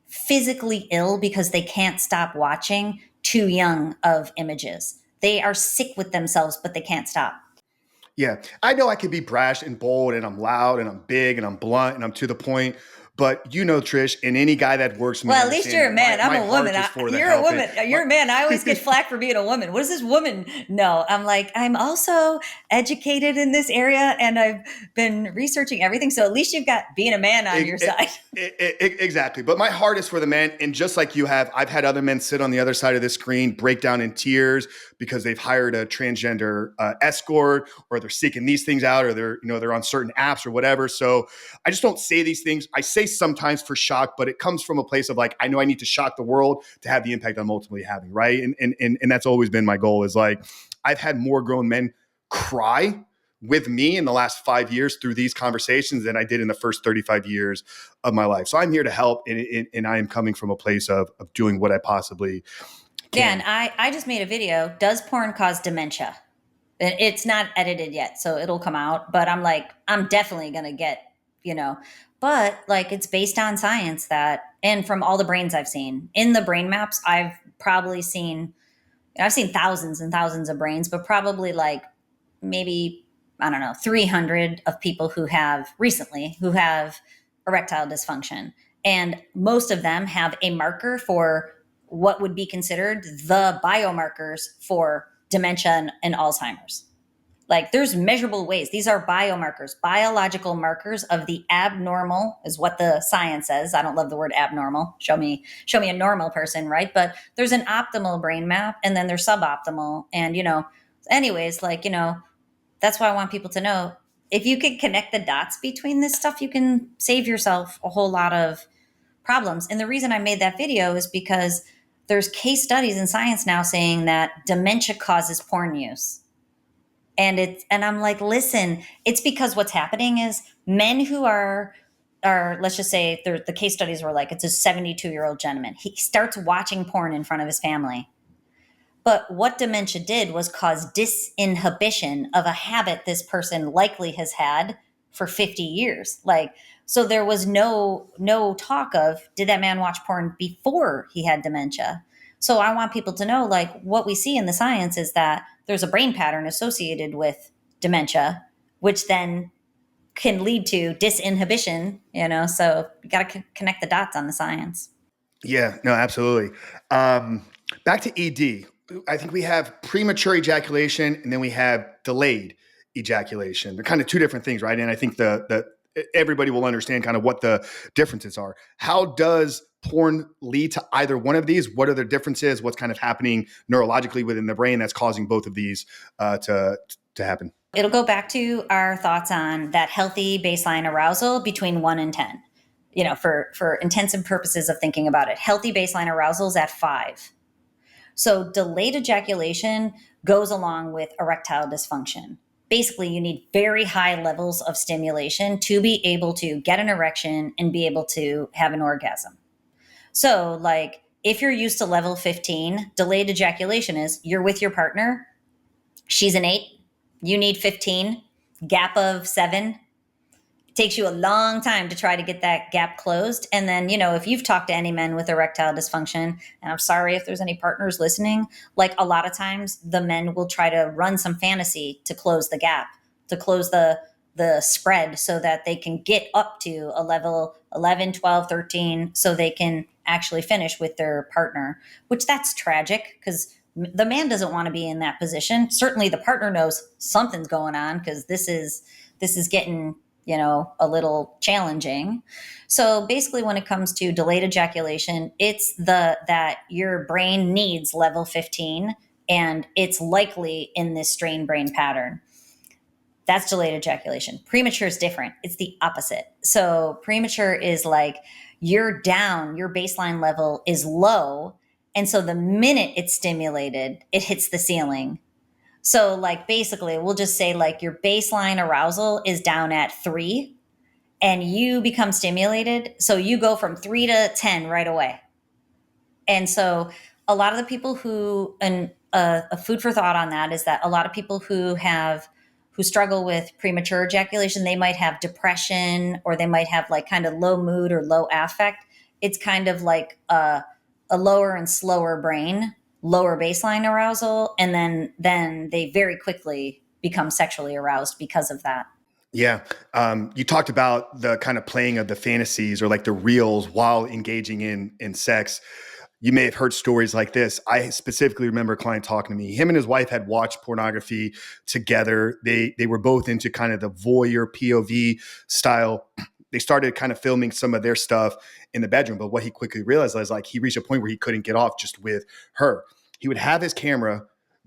physically ill because they can't stop watching too young of images. They are sick with themselves, but they can't stop. Yeah, I know I can be brash and bold and I'm loud and I'm big and I'm blunt and I'm to the point. But Trish, and any guy that works with me, well, at least you're a man. I'm a woman. You're a woman. You're a man. I always get flack for being a woman. What does this woman know? I'm like, I'm also educated in this area and I've been researching everything. So at least you've got being a man on your side. Exactly. But my heart is for the men. And just like you have, I've had other men sit on the other side of the screen, break down in tears because they've hired a transgender escort, or they're seeking these things out, or they're on certain apps or whatever. So I just don't say these things. I say sometimes for shock, but it comes from a place of like, I know I need to shock the world to have the impact I'm ultimately having, right? And that's always been my goal, is like, I've had more grown men cry with me in the last 5 years through these conversations than I did in the first 35 years of my life. So I'm here to help, and I am coming from a place of doing what I possibly can. Yeah, and I just made a video, does porn cause dementia? It's not edited yet, so it'll come out. But I'm like, I'm definitely going to get, but like it's based on science and from all the brains I've seen. In the brain maps, I've seen thousands and thousands of brains, but probably like maybe, I don't know, 300 of people who have erectile dysfunction. And most of them have a marker for what would be considered the biomarkers for dementia and Alzheimer's. Like there's measurable ways. These are biomarkers, biological markers of the abnormal is what the science says. I don't love the word abnormal. Show me a normal person, right? But there's an optimal brain map and then there's suboptimal. And, anyways, like, that's why I want people to know, if you could connect the dots between this stuff, you can save yourself a whole lot of problems. And the reason I made that video is because there's case studies in science now saying that dementia causes porn use. And I'm like, listen, it's because what's happening is men who are let's just say the case studies were like, it's a 72-year-old gentleman. He starts watching porn in front of his family. But what dementia did was cause disinhibition of a habit this person likely has had for 50 years. Like, so there was no talk of, did that man watch porn before he had dementia? So I want people to know, like, what we see in the science is that there's a brain pattern associated with dementia, which then can lead to disinhibition, so you got to connect the dots on the science. Yeah, no, absolutely. Back to ED. I think we have premature ejaculation and then we have delayed ejaculation. They're kind of two different things, right? And I think the everybody will understand kind of what the differences are. How does porn lead to either one of these? What are the differences? What's kind of happening neurologically within the brain that's causing both of these to happen? It'll go back to our thoughts on that healthy baseline arousal between 1 and 10. For intensive purposes of thinking about it, healthy baseline arousal is at 5. So delayed ejaculation goes along with erectile dysfunction. Basically, you need very high levels of stimulation to be able to get an erection and be able to have an orgasm. So like if you're used to level 15, delayed ejaculation is you're with your partner, she's an 8, you need 15, gap of 7. Takes you a long time to try to get that gap closed. And then, if you've talked to any men with erectile dysfunction, and I'm sorry if there's any partners listening, like a lot of times the men will try to run some fantasy to close the gap, to close the the spread so that they can get up to a level 11, 12, 13, so they can actually finish with their partner, which that's tragic because the man doesn't want to be in that position. Certainly the partner knows something's going on because this is getting, a little challenging. So basically when it comes to delayed ejaculation, it's that your brain needs level 15 and it's likely in this strained brain pattern. That's delayed ejaculation. Premature is different. It's the opposite. So premature is like you're down, your baseline level is low. And so the minute it's stimulated, it hits the ceiling. So like basically, we'll just say like your baseline arousal is down at 3 and you become stimulated. So you go from 3 to 10 right away. And so a lot of the people and a food for thought on that is that a lot of people who struggle with premature ejaculation, they might have depression or they might have like kind of low mood or low affect. It's kind of like a lower and slower brain, lower baseline arousal, and then they very quickly become sexually aroused because of that. Yeah. You talked about the kind of playing of the fantasies or like the reels while engaging in sex. You may have heard stories like this. I specifically remember a client talking to me. Him and his wife had watched pornography together. They were both into kind of the voyeur POV style. They started kind of filming some of their stuff in the bedroom. But what he quickly realized was like he reached a point where he couldn't get off just with her. He would have his camera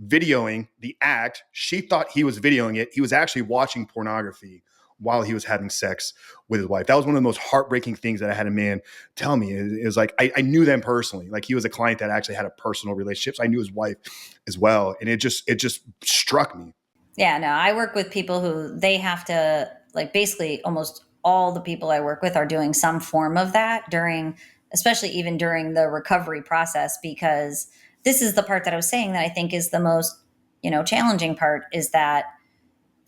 videoing the act. She thought he was videoing it. He was actually watching pornography while he was having sex with his wife. That was one of the most heartbreaking things that I had a man tell me. It was like, I knew them personally. Like he was a client that actually had a personal relationship. So I knew his wife as well. And it just struck me. Yeah, no, I work with people who they have to, like, basically almost all the people I work with are doing some form of that during, especially even during the recovery process, because this is the part that I was saying that I think is the most, challenging part is that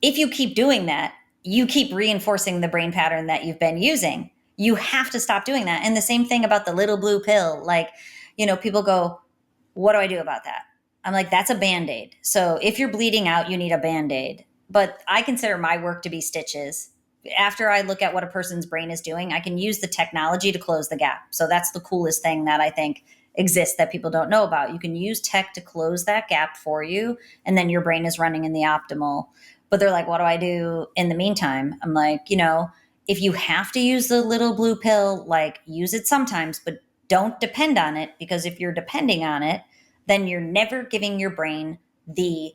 if you keep doing that, you keep reinforcing the brain pattern that you've been using. You have to stop doing that. And the same thing about the little blue pill. Like, people go, what do I do about that? I'm like, that's a Band-Aid. So if you're bleeding out, you need a Band-Aid. But I consider my work to be stitches. After I look at what a person's brain is doing, I can use the technology to close the gap. So that's the coolest thing that I think exists that people don't know about. You can use tech to close that gap for you, and then your brain is running in the optimal. But they're like, what do I do in the meantime? I'm like, if you have to use the little blue pill, like use it sometimes, but don't depend on it, because if you're depending on it, then you're never giving your brain the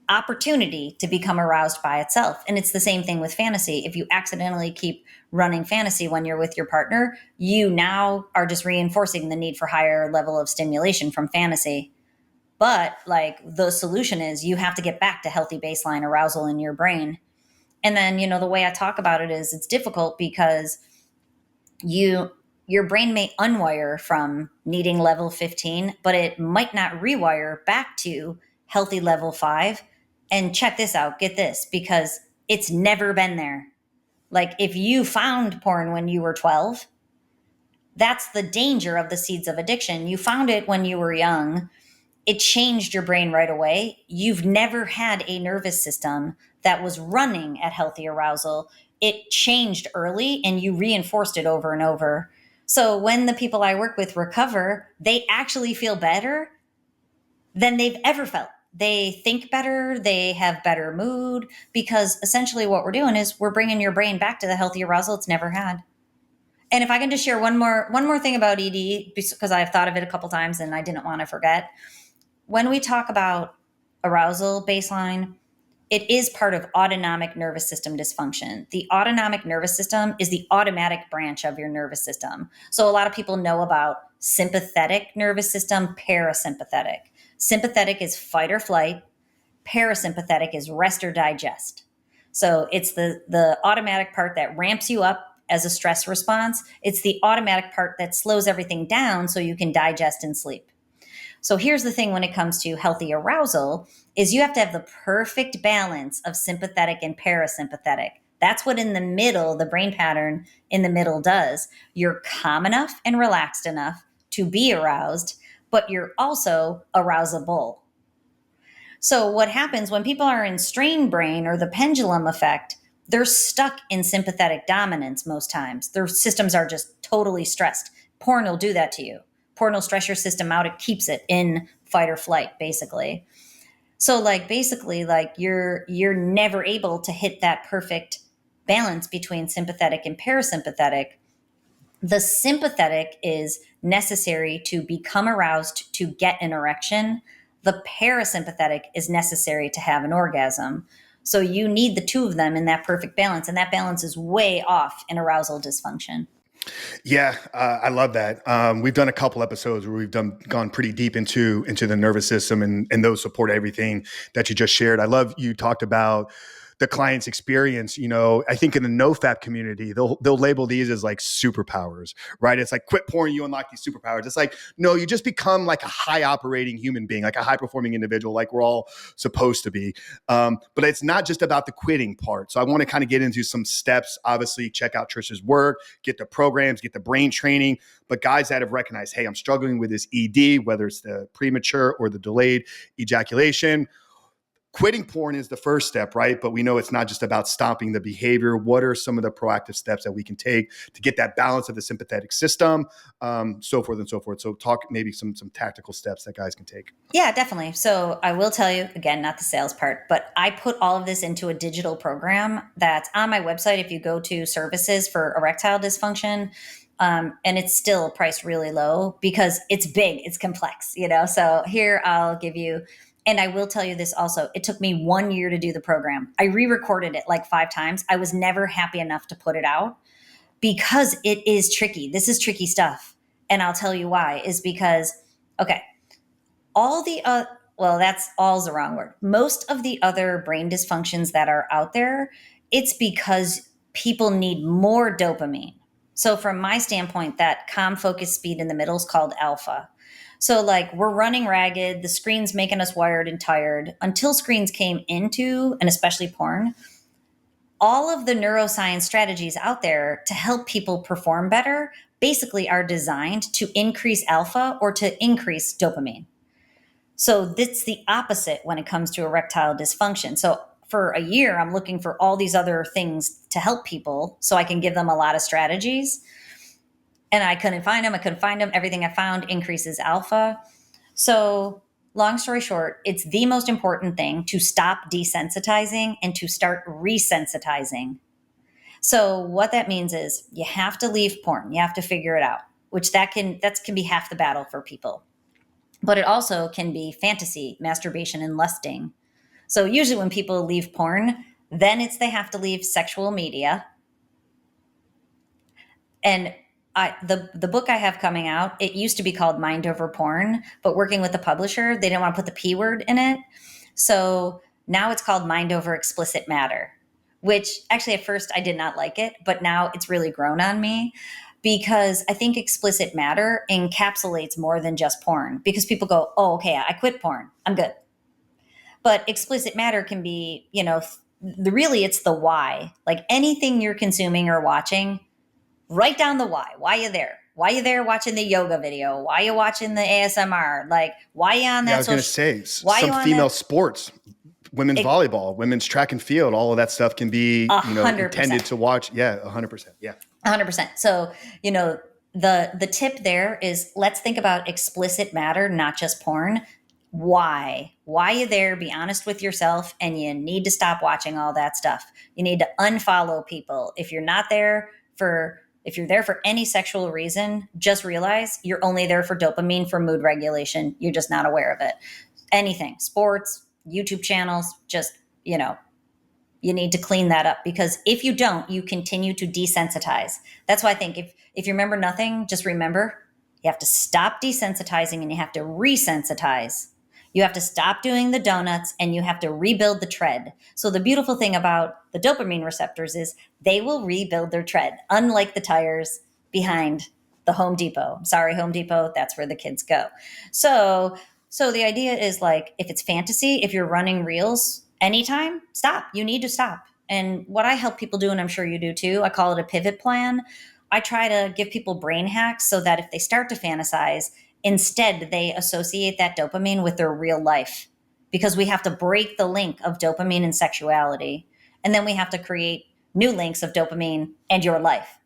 opportunity to become aroused by itself. And it's the same thing with fantasy. If you accidentally keep running fantasy when you're with your partner, you now are just reinforcing the need for higher level of stimulation from fantasy. But like the solution is you have to get back to healthy baseline arousal in your brain. And then, the way I talk about it is it's difficult because your brain may unwire from needing level 15, but it might not rewire back to healthy level 5. And check this out, get this, because it's never been there. Like if you found porn when you were 12, that's the danger of the seeds of addiction. You found it when you were young. It changed your brain right away. You've never had a nervous system that was running at healthy arousal. It changed early and you reinforced it over and over. So when the people I work with recover, they actually feel better than they've ever felt. They think better, they have better mood, because essentially what we're doing is we're bringing your brain back to the healthy arousal it's never had. And if I can just share one more thing about ED, because I've thought of it a couple times and I didn't want to forget. When we talk about arousal baseline, it is part of autonomic nervous system dysfunction. The autonomic nervous system is the automatic branch of your nervous system. So a lot of people know about sympathetic nervous system, parasympathetic. Sympathetic is fight or flight. Parasympathetic is rest or digest. So it's the automatic part that ramps you up as a stress response. It's the automatic part that slows everything down so you can digest and sleep. So here's the thing when it comes to healthy arousal is you have to have the perfect balance of sympathetic and parasympathetic. That's what in the middle, the brain pattern in the middle does. You're calm enough and relaxed enough to be aroused, but you're also arousable. So what happens when people are in strained brain or the pendulum effect, they're stuck in sympathetic dominance most times. Their systems are just totally stressed. Porn will do that to you. Porn will stress your system out. It keeps it in fight or flight, basically. So like basically like you're never able to hit that perfect balance between sympathetic and parasympathetic. The sympathetic is necessary to become aroused to get an erection. The parasympathetic is necessary to have an orgasm. So you need the two of them in that perfect balance, and that balance is way off in arousal dysfunction. Yeah, I love that. We've done a couple episodes where we've gone pretty deep into the nervous system, and those support everything that you just shared. I love you talked about the client's experience. You know, I think in the NoFap community, they'll label these as like superpowers, right? It's like quit porn, you unlock these superpowers. It's like, no, you just become like a high operating human being, like a high performing individual, like we're all supposed to be. But it's not just about the quitting part. So I want to kind of get into some steps. Obviously, check out Trish's work, get the programs, get the brain training. But guys that have recognized, hey, I'm struggling with this ED, whether it's the premature or the delayed ejaculation, quitting porn is the first step, right? But we know it's not just about stopping the behavior. What are some of the proactive steps that we can take to get that balance of the sympathetic system, so forth and so forth? So talk maybe some tactical steps that guys can take. Yeah, definitely. So I will tell you, again, not the sales part, but I put all of this into a digital program that's on my website. If you go to services for erectile dysfunction, and it's still priced really low because it's big, it's complex, you know? So here I'll give you, and I will tell you this also, it took me 1 year to do the program. I re-recorded it like 5 times. I was never happy enough to put it out because it is tricky. This is tricky stuff. And I'll tell you why is because, okay, all the well, that's all's the wrong word. Most of the other brain dysfunctions that are out there, it's because people need more dopamine. So from my standpoint, that calm focus speed in the middle is called alpha. So like we're running ragged, the screen's making us wired and tired until screens came into, and especially porn, all of the neuroscience strategies out there to help people perform better basically are designed to increase alpha or to increase dopamine. So that's the opposite when it comes to erectile dysfunction. So for a year, I'm looking for all these other things to help people so I can give them a lot of strategies. And I couldn't find them. Everything I found increases alpha. So long story short, it's the most important thing to stop desensitizing and to start resensitizing. So what that means is you have to leave porn. You have to figure it out, which that can be half the battle for people. But it also can be fantasy, masturbation, and lusting. So usually when people leave porn, then they have to leave sexual media. And the book I have coming out, it used to be called Mind Over Porn, but working with the publisher, they didn't want to put the P word in it. So now it's called Mind Over Explicit Matter, which actually at first I did not like it, but now it's really grown on me because I think explicit matter encapsulates more than just porn because people go, oh, okay, I quit porn. I'm good. But explicit matter can be, really it's the why. Like anything you're consuming or watching, write down the why. Why you there? Why you there watching the yoga video? Why you watching the ASMR? Like why you on that? Yeah, I was going to say some female sports, women's volleyball, women's track and field, all of that stuff can be, 100%. Intended to watch. Yeah, 100%. Yeah. 100%. So, the tip there is let's think about explicit matter, not just porn. Why you there? Be honest with yourself, and you need to stop watching all that stuff. You need to unfollow people. If you're there for any sexual reason, just realize you're only there for dopamine, for mood regulation. You're just not aware of it. Anything, sports, YouTube channels, just, you need to clean that up because if you don't, you continue to desensitize. That's why I think if you remember nothing, just remember you have to stop desensitizing and you have to resensitize. You have to stop doing the donuts and you have to rebuild the tread. So the beautiful thing about the dopamine receptors is they will rebuild their tread, unlike the tires behind the Home Depot. I'm sorry, Home Depot, that's where the kids go. So the idea is like if it's fantasy, if you're running reels, anytime, stop. You need to stop. And what I help people do, and I'm sure you do too, I call it a pivot plan. I try to give people brain hacks so that if they start to fantasize, instead they associate that dopamine with their real life because we have to break the link of dopamine and sexuality. And then we have to create new links of dopamine and your life.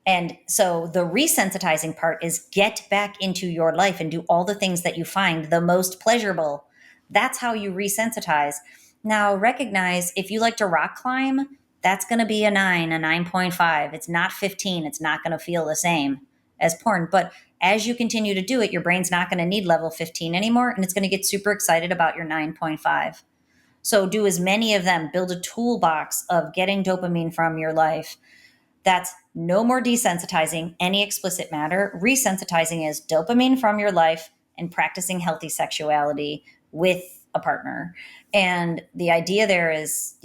And so the resensitizing part is get back into your life and do all the things that you find the most pleasurable. That's how you resensitize. Now, recognize if you like to rock climb, that's going to be a 9, a 9.5. It's not 15. It's not going to feel the same as porn. But as you continue to do it, your brain's not going to need level 15 anymore, and it's going to get super excited about your 9.5. So do as many of them. Build a toolbox of getting dopamine from your life. That's no more desensitizing any explicit matter. Resensitizing is dopamine from your life and practicing healthy sexuality with a partner. And the idea there is,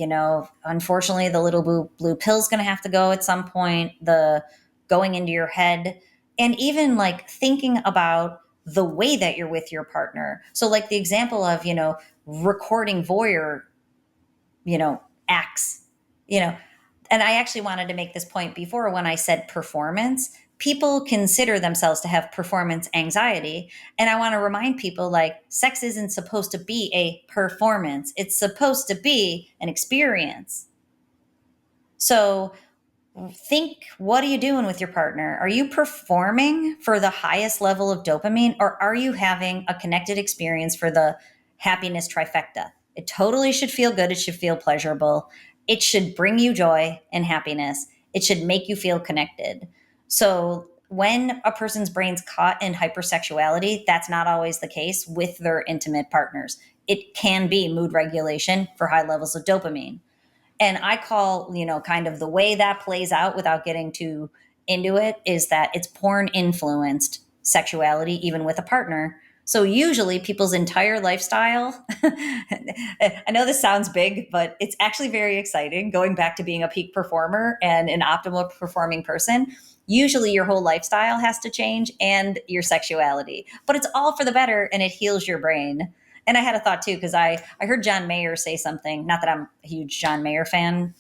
unfortunately, the little blue pill's going to have to go at some point, the going into your head, and even like thinking about the way that you're with your partner. So, like the example of, recording voyeur, acts, you know, and I actually wanted to make this point before when I said performance. People consider themselves to have performance anxiety. And I want to remind people like sex isn't supposed to be a performance, it's supposed to be an experience. So think, what are you doing with your partner? Are you performing for the highest level of dopamine, or are you having a connected experience for the happiness trifecta? It totally should feel good. It should feel pleasurable. It should bring you joy and happiness. It should make you feel connected. So when a person's brain's caught in hypersexuality, that's not always the case with their intimate partners. It can be mood regulation for high levels of dopamine. And I call, kind of the way that plays out without getting too into it is that it's porn influenced sexuality, even with a partner. So usually people's entire lifestyle, I know this sounds big, but it's actually very exciting going back to being a peak performer and an optimal performing person. Usually your whole lifestyle has to change and your sexuality, but it's all for the better and it heals your brain. And I had a thought too, because I heard John Mayer say something, not that I'm a huge John Mayer fan,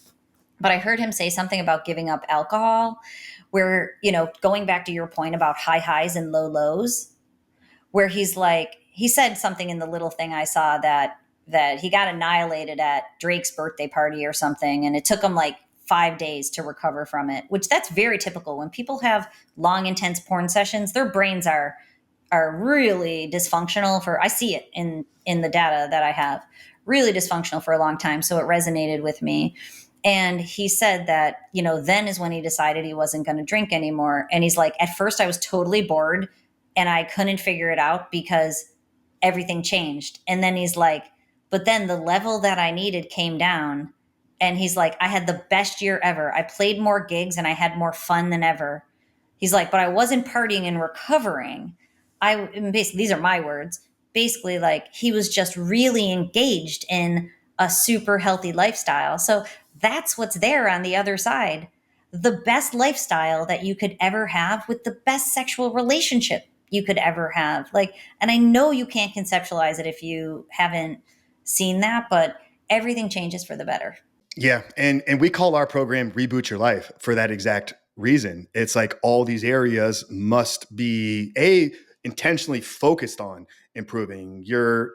but I heard him say something about giving up alcohol, where, going back to your point about high highs and low lows, where he's like, he said something in the little thing I saw that he got annihilated at Drake's birthday party or something. And it took him like 5 days to recover from it, which that's very typical. When people have long, intense porn sessions, their brains are really dysfunctional for, I see it in the data that I have, really dysfunctional for a long time. So it resonated with me. And he said that, then is when he decided he wasn't going to drink anymore. And he's like, at first I was totally bored and I couldn't figure it out because everything changed. And then he's like, but then the level that I needed came down. And he's like, I had the best year ever. I played more gigs and I had more fun than ever. He's like, but I wasn't partying and recovering. Basically, these are my words. Basically, like he was just really engaged in a super healthy lifestyle. So that's what's there on the other side. The best lifestyle that you could ever have with the best sexual relationship you could ever have. Like, and I know you can't conceptualize it if you haven't seen that, but everything changes for the better. Yeah, and we call our program Reboot Your Life for that exact reason. It's like all these areas must be intentionally focused on improving. Your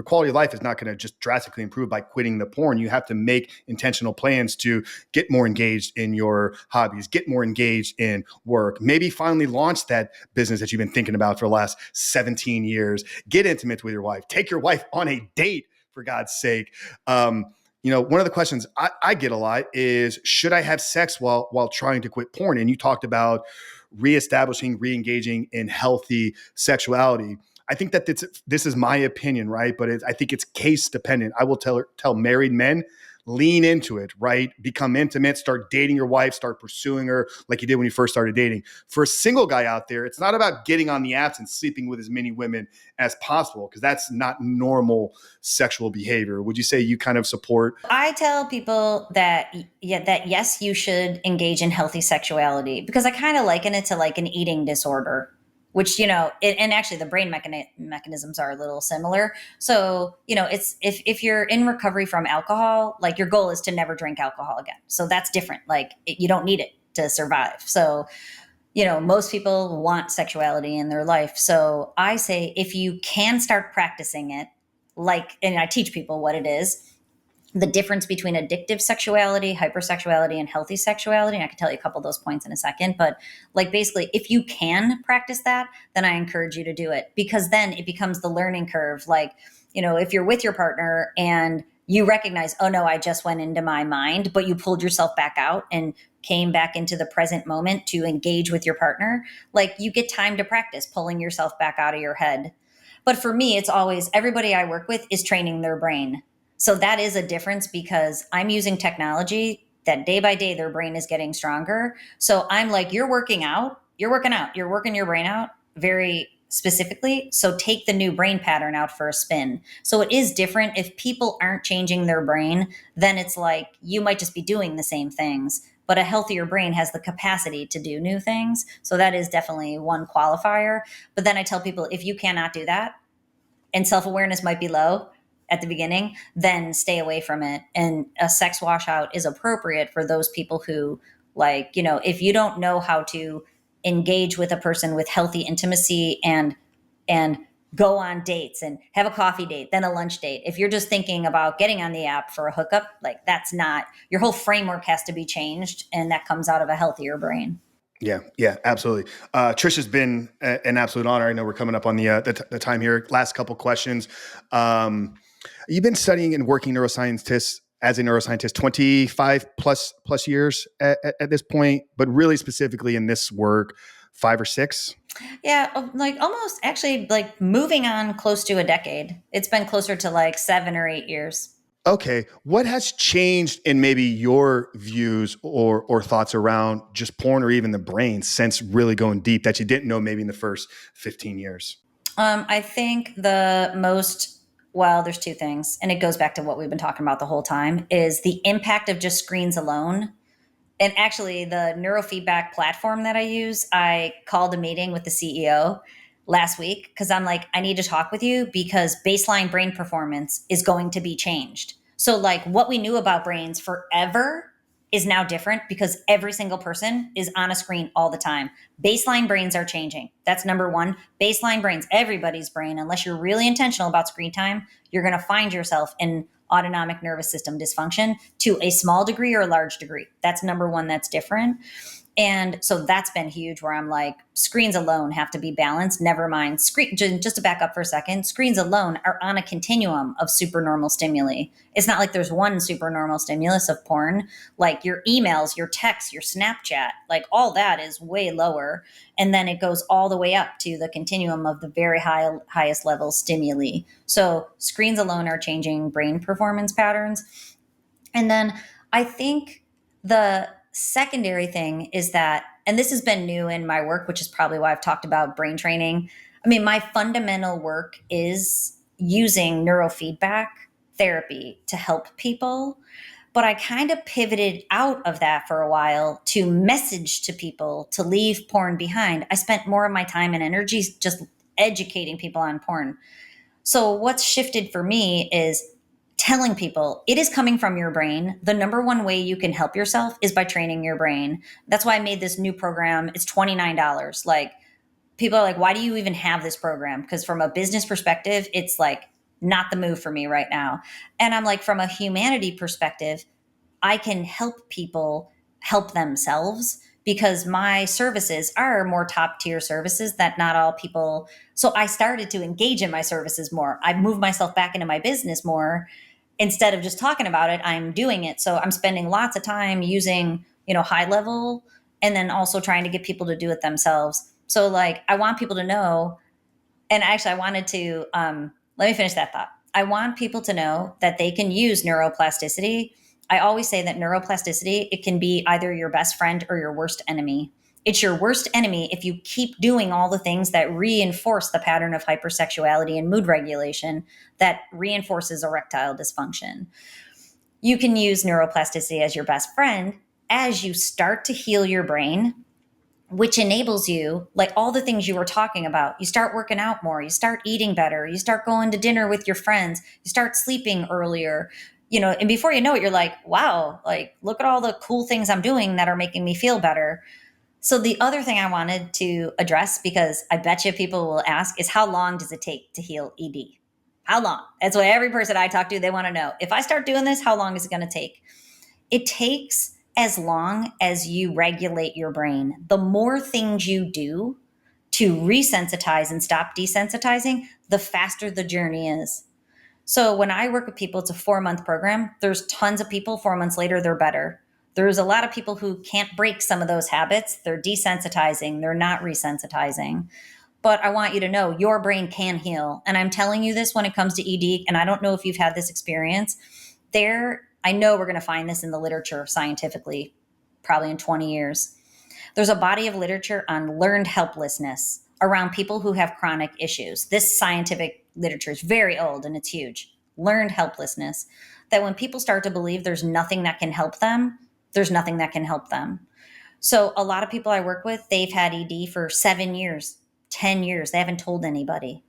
quality of life is not going to just drastically improve by quitting the porn. You have to make intentional plans to get more engaged in your hobbies, get more engaged in work, maybe finally launch that business that you've been thinking about for the last 17 years, get intimate with your wife, take your wife on a date, for God's sake. One of the questions I get a lot is, should I have sex while trying to quit porn? And you talked about reestablishing, reengaging in healthy sexuality. I think that this is my opinion, right? But I think it's case dependent. I will tell married men, lean into it, right? Become intimate, start dating your wife, start pursuing her like you did when you first started dating. For a single guy out there, it's not about getting on the apps and sleeping with as many women as possible, because that's not normal sexual behavior. Would you say you kind of support? I tell people that yes, you should engage in healthy sexuality, because I kind of liken it to like an eating disorder, which and actually the brain mechanisms are a little similar. So it's if you're in recovery from alcohol, like your goal is to never drink alcohol again. So that's different. Like you don't need it to survive. So most people want sexuality in their life. So I say if you can start practicing it, and I teach people what it is. the difference between addictive sexuality, hypersexuality, and healthy sexuality. And I can tell you a couple of those points in a second. But like basically, if you can practice that, then I encourage you to do it, because then it becomes the learning curve. Like, if you're with your partner and you recognize, oh no, I just went into my mind, but you pulled yourself back out and came back into the present moment to engage with your partner, like you get time to practice pulling yourself back out of your head. But for me, it's always everybody I work with is training their brain. So that is a difference because I'm using technology that day by day their brain is getting stronger. So I'm like, you're working out, you're working out, you're working your brain out very specifically. So take the new brain pattern out for a spin. So it is different. If people aren't changing their brain, then it's like you might just be doing the same things. But a healthier brain has the capacity to do new things. So that is definitely one qualifier. But then I tell people, if you cannot do that, and self-awareness might be low at the beginning, then stay away from it. And a sex washout is appropriate for those people who, like, if you don't know how to engage with a person with healthy intimacy and go on dates and have a coffee date, then a lunch date. If you're just thinking about getting on the app for a hookup, like that's not, your whole framework has to be changed, and that comes out of a healthier brain. Yeah, absolutely. Trish, has been an absolute honor. I know we're coming up on the time here. Last couple questions. You've been studying and working neuroscientist as a neuroscientist 25 plus years at this point, but really specifically in this work, 5 or 6. Yeah, like almost actually like moving on close to a decade. It's been closer to like 7 or 8 years. Okay, what has changed in maybe your views or thoughts around just porn or even the brain since really going deep that you didn't know maybe in the first 15 years? I think well, there's two things, and it goes back to what we've been talking about the whole time, is the impact of just screens alone. And actually, the neurofeedback platform that I use, I called a meeting with the CEO last week because I'm like, I need to talk with you because baseline brain performance is going to be changed. So, like, what we knew about brains forever is now different because every single person is on a screen all the time. Baseline brains are changing. That's number one. Baseline brains, everybody's brain, unless you're really intentional about screen time, you're going to find yourself in autonomic nervous system dysfunction to a small degree or a large degree. That's number one, that's different. And so that's been huge, where I'm like, screens alone have to be balanced. Never mind screen. Just to back up for a second, screens alone are on a continuum of supernormal stimuli. It's not like there's one supernormal stimulus of porn. Like your emails, your texts, your Snapchat, like all that is way lower. And then it goes all the way up to the continuum of the very highest level stimuli. So screens alone are changing brain performance patterns. And then I think the secondary thing is that, and this has been new in my work, which is probably why I've talked about brain training. I mean, my fundamental work is using neurofeedback therapy to help people. But I kind of pivoted out of that for a while to message to people to leave porn behind. I spent more of my time and energy just educating people on porn. So what's shifted for me is telling people it is coming from your brain. The number one way you can help yourself is by training your brain. That's why I made this new program. It's $29. Like, people are like, why do you even have this program? Because from a business perspective, it's like not the move for me right now. And I'm like, from a humanity perspective, I can help people help themselves because my services are more top tier services that not all people. So I started to engage in my services more. I moved myself back into my business more. Instead of just talking about it, I'm doing it. So I'm spending lots of time using, high level, and then also trying to get people to do it themselves. So like, I want people to know, and actually I wanted to, let me finish that thought. I want people to know that they can use neuroplasticity. I always say that neuroplasticity, it can be either your best friend or your worst enemy. It's your worst enemy if you keep doing all the things that reinforce the pattern of hypersexuality and mood regulation that reinforces erectile dysfunction. You can use neuroplasticity as your best friend as you start to heal your brain, which enables you, like all the things you were talking about. You start working out more, you start eating better, you start going to dinner with your friends, you start sleeping earlier, and before you know it, you're like, wow, like look at all the cool things I'm doing that are making me feel better. So the other thing I wanted to address, because I bet you people will ask, is how long does it take to heal ED? How long? That's what every person I talk to, they want to know. If I start doing this, how long is it going to take? It takes as long as you regulate your brain. The more things you do to resensitize and stop desensitizing, the faster the journey is. So when I work with people, it's a 4-month program. There's tons of people, 4 months later, they're better. There's a lot of people who can't break some of those habits. They're desensitizing, they're not resensitizing. But I want you to know your brain can heal. And I'm telling you this when it comes to ED, and I don't know if you've had this experience. I know we're going to find this in the literature scientifically, probably in 20 years. There's a body of literature on learned helplessness around people who have chronic issues. This scientific literature is very old and it's huge. Learned helplessness. That when people start to believe there's nothing that can help them, there's nothing that can help them. So a lot of people I work with, they've had ED for 7 years, 10 years. They haven't told anybody.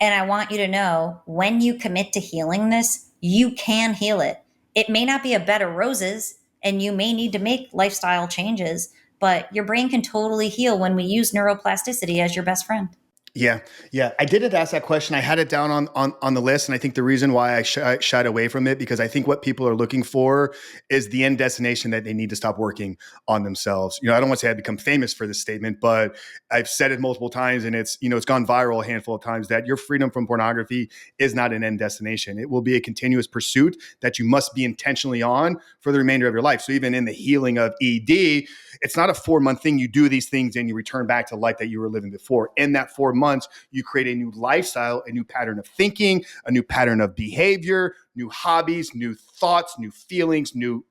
And I want you to know, when you commit to healing this, you can heal it. It may not be a bed of roses, and you may need to make lifestyle changes, but your brain can totally heal when we use neuroplasticity as your best friend. Yeah. Yeah. I didn't ask that question. I had it down on the list. And I think the reason why I shied away from it, because I think what people are looking for is the end destination that they need to stop working on themselves. I don't want to say I've become famous for this statement, but I've said it multiple times, and it's gone viral a handful of times, that your freedom from pornography is not an end destination. It will be a continuous pursuit that you must be intentionally on for the remainder of your life. So even in the healing of ED, it's not a 4-month thing. You do these things and you return back to life that you were living before. In that 4 months, you create a new lifestyle, a new pattern of thinking, a new pattern of behavior, new hobbies, new thoughts, new feelings, new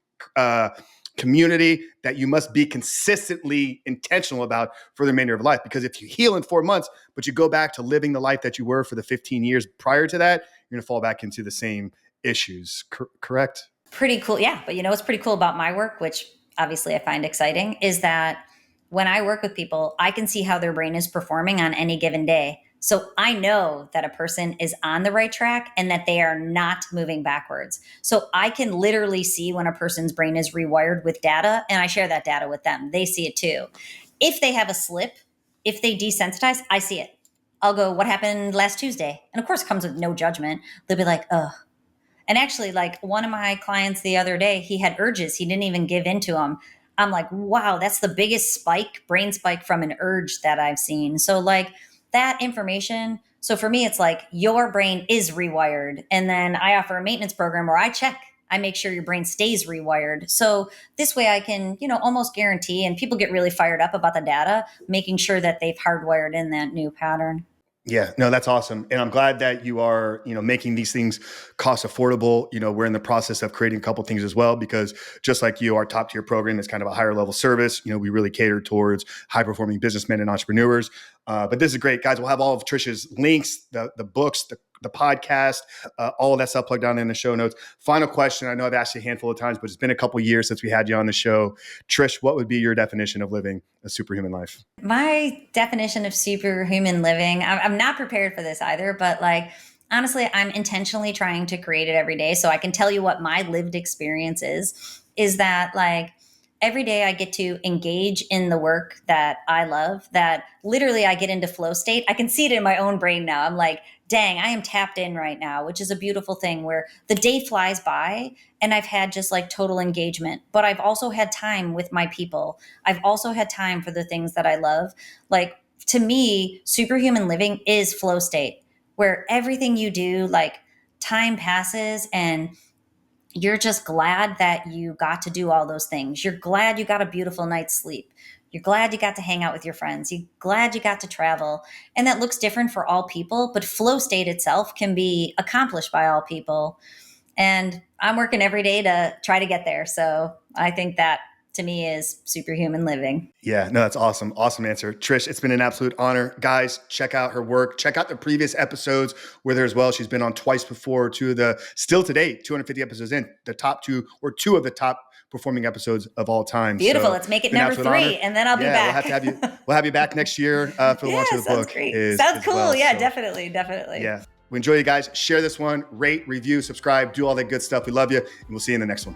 community that you must be consistently intentional about for the remainder of life. Because if you heal in 4 months, but you go back to living the life that you were for the 15 years prior to that, you're going to fall back into the same issues. Correct? Pretty cool. Yeah. But what's pretty cool about my work, which obviously I find exciting, is that when I work with people, I can see how their brain is performing on any given day. So I know that a person is on the right track and that they are not moving backwards. So I can literally see when a person's brain is rewired with data, and I share that data with them. They see it too. If they have a slip, if they desensitize, I see it. I'll go, what happened last Tuesday? And of course, it comes with no judgment. They'll be like, oh. And actually, like one of my clients the other day, he had urges. He didn't even give into them. I'm like, wow, that's the biggest brain spike from an urge that I've seen. So like that information. So for me, it's like your brain is rewired. And then I offer a maintenance program where I make sure your brain stays rewired. So this way I can, almost guarantee, and people get really fired up about the data, making sure that they've hardwired in that new pattern. Yeah, no, that's awesome. And I'm glad that you are, making these things cost affordable. We're in the process of creating a couple things as well, because just like you, our top tier program is kind of a higher level service. We really cater towards high performing businessmen and entrepreneurs. But this is great, guys. We'll have all of Trish's links, the books, the podcast, all of that stuff plugged down in the show notes. Final question. I know I've asked you a handful of times, but it's been a couple of years since we had you on the show. Trish, what would be your definition of living a superhuman life? My definition of superhuman living, I'm not prepared for this either, but honestly, I'm intentionally trying to create it every day. So I can tell you what my lived experience is that every day I get to engage in the work that I love, that literally I get into flow state. I can see it in my own brain now. I'm like, dang, I am tapped in right now, which is a beautiful thing where the day flies by and I've had just total engagement, but I've also had time with my people. I've also had time for the things that I love. To me, superhuman living is flow state, where everything you do, time passes and you're just glad that you got to do all those things. You're glad you got a beautiful night's sleep. You're glad you got to hang out with your friends. You're glad you got to travel. And that looks different for all people, but flow state itself can be accomplished by all people. And I'm working every day to try to get there. So I think that to me is superhuman living. Yeah, no, that's awesome. Awesome answer. Trish, it's been an absolute honor. Guys, check out her work. Check out the previous episodes with her as well. She's been on twice before, still today, 250 episodes in, the top two of the top performing episodes of all time. Beautiful. So Let's make it number 3 honor. And then I'll be back. We'll have you back next year for the launch of the book. Great. Sounds cool. Well. Yeah, so, definitely. Yeah. We enjoy you guys. Share this one, rate, review, subscribe, do all that good stuff. We love you. And we'll see you in the next one.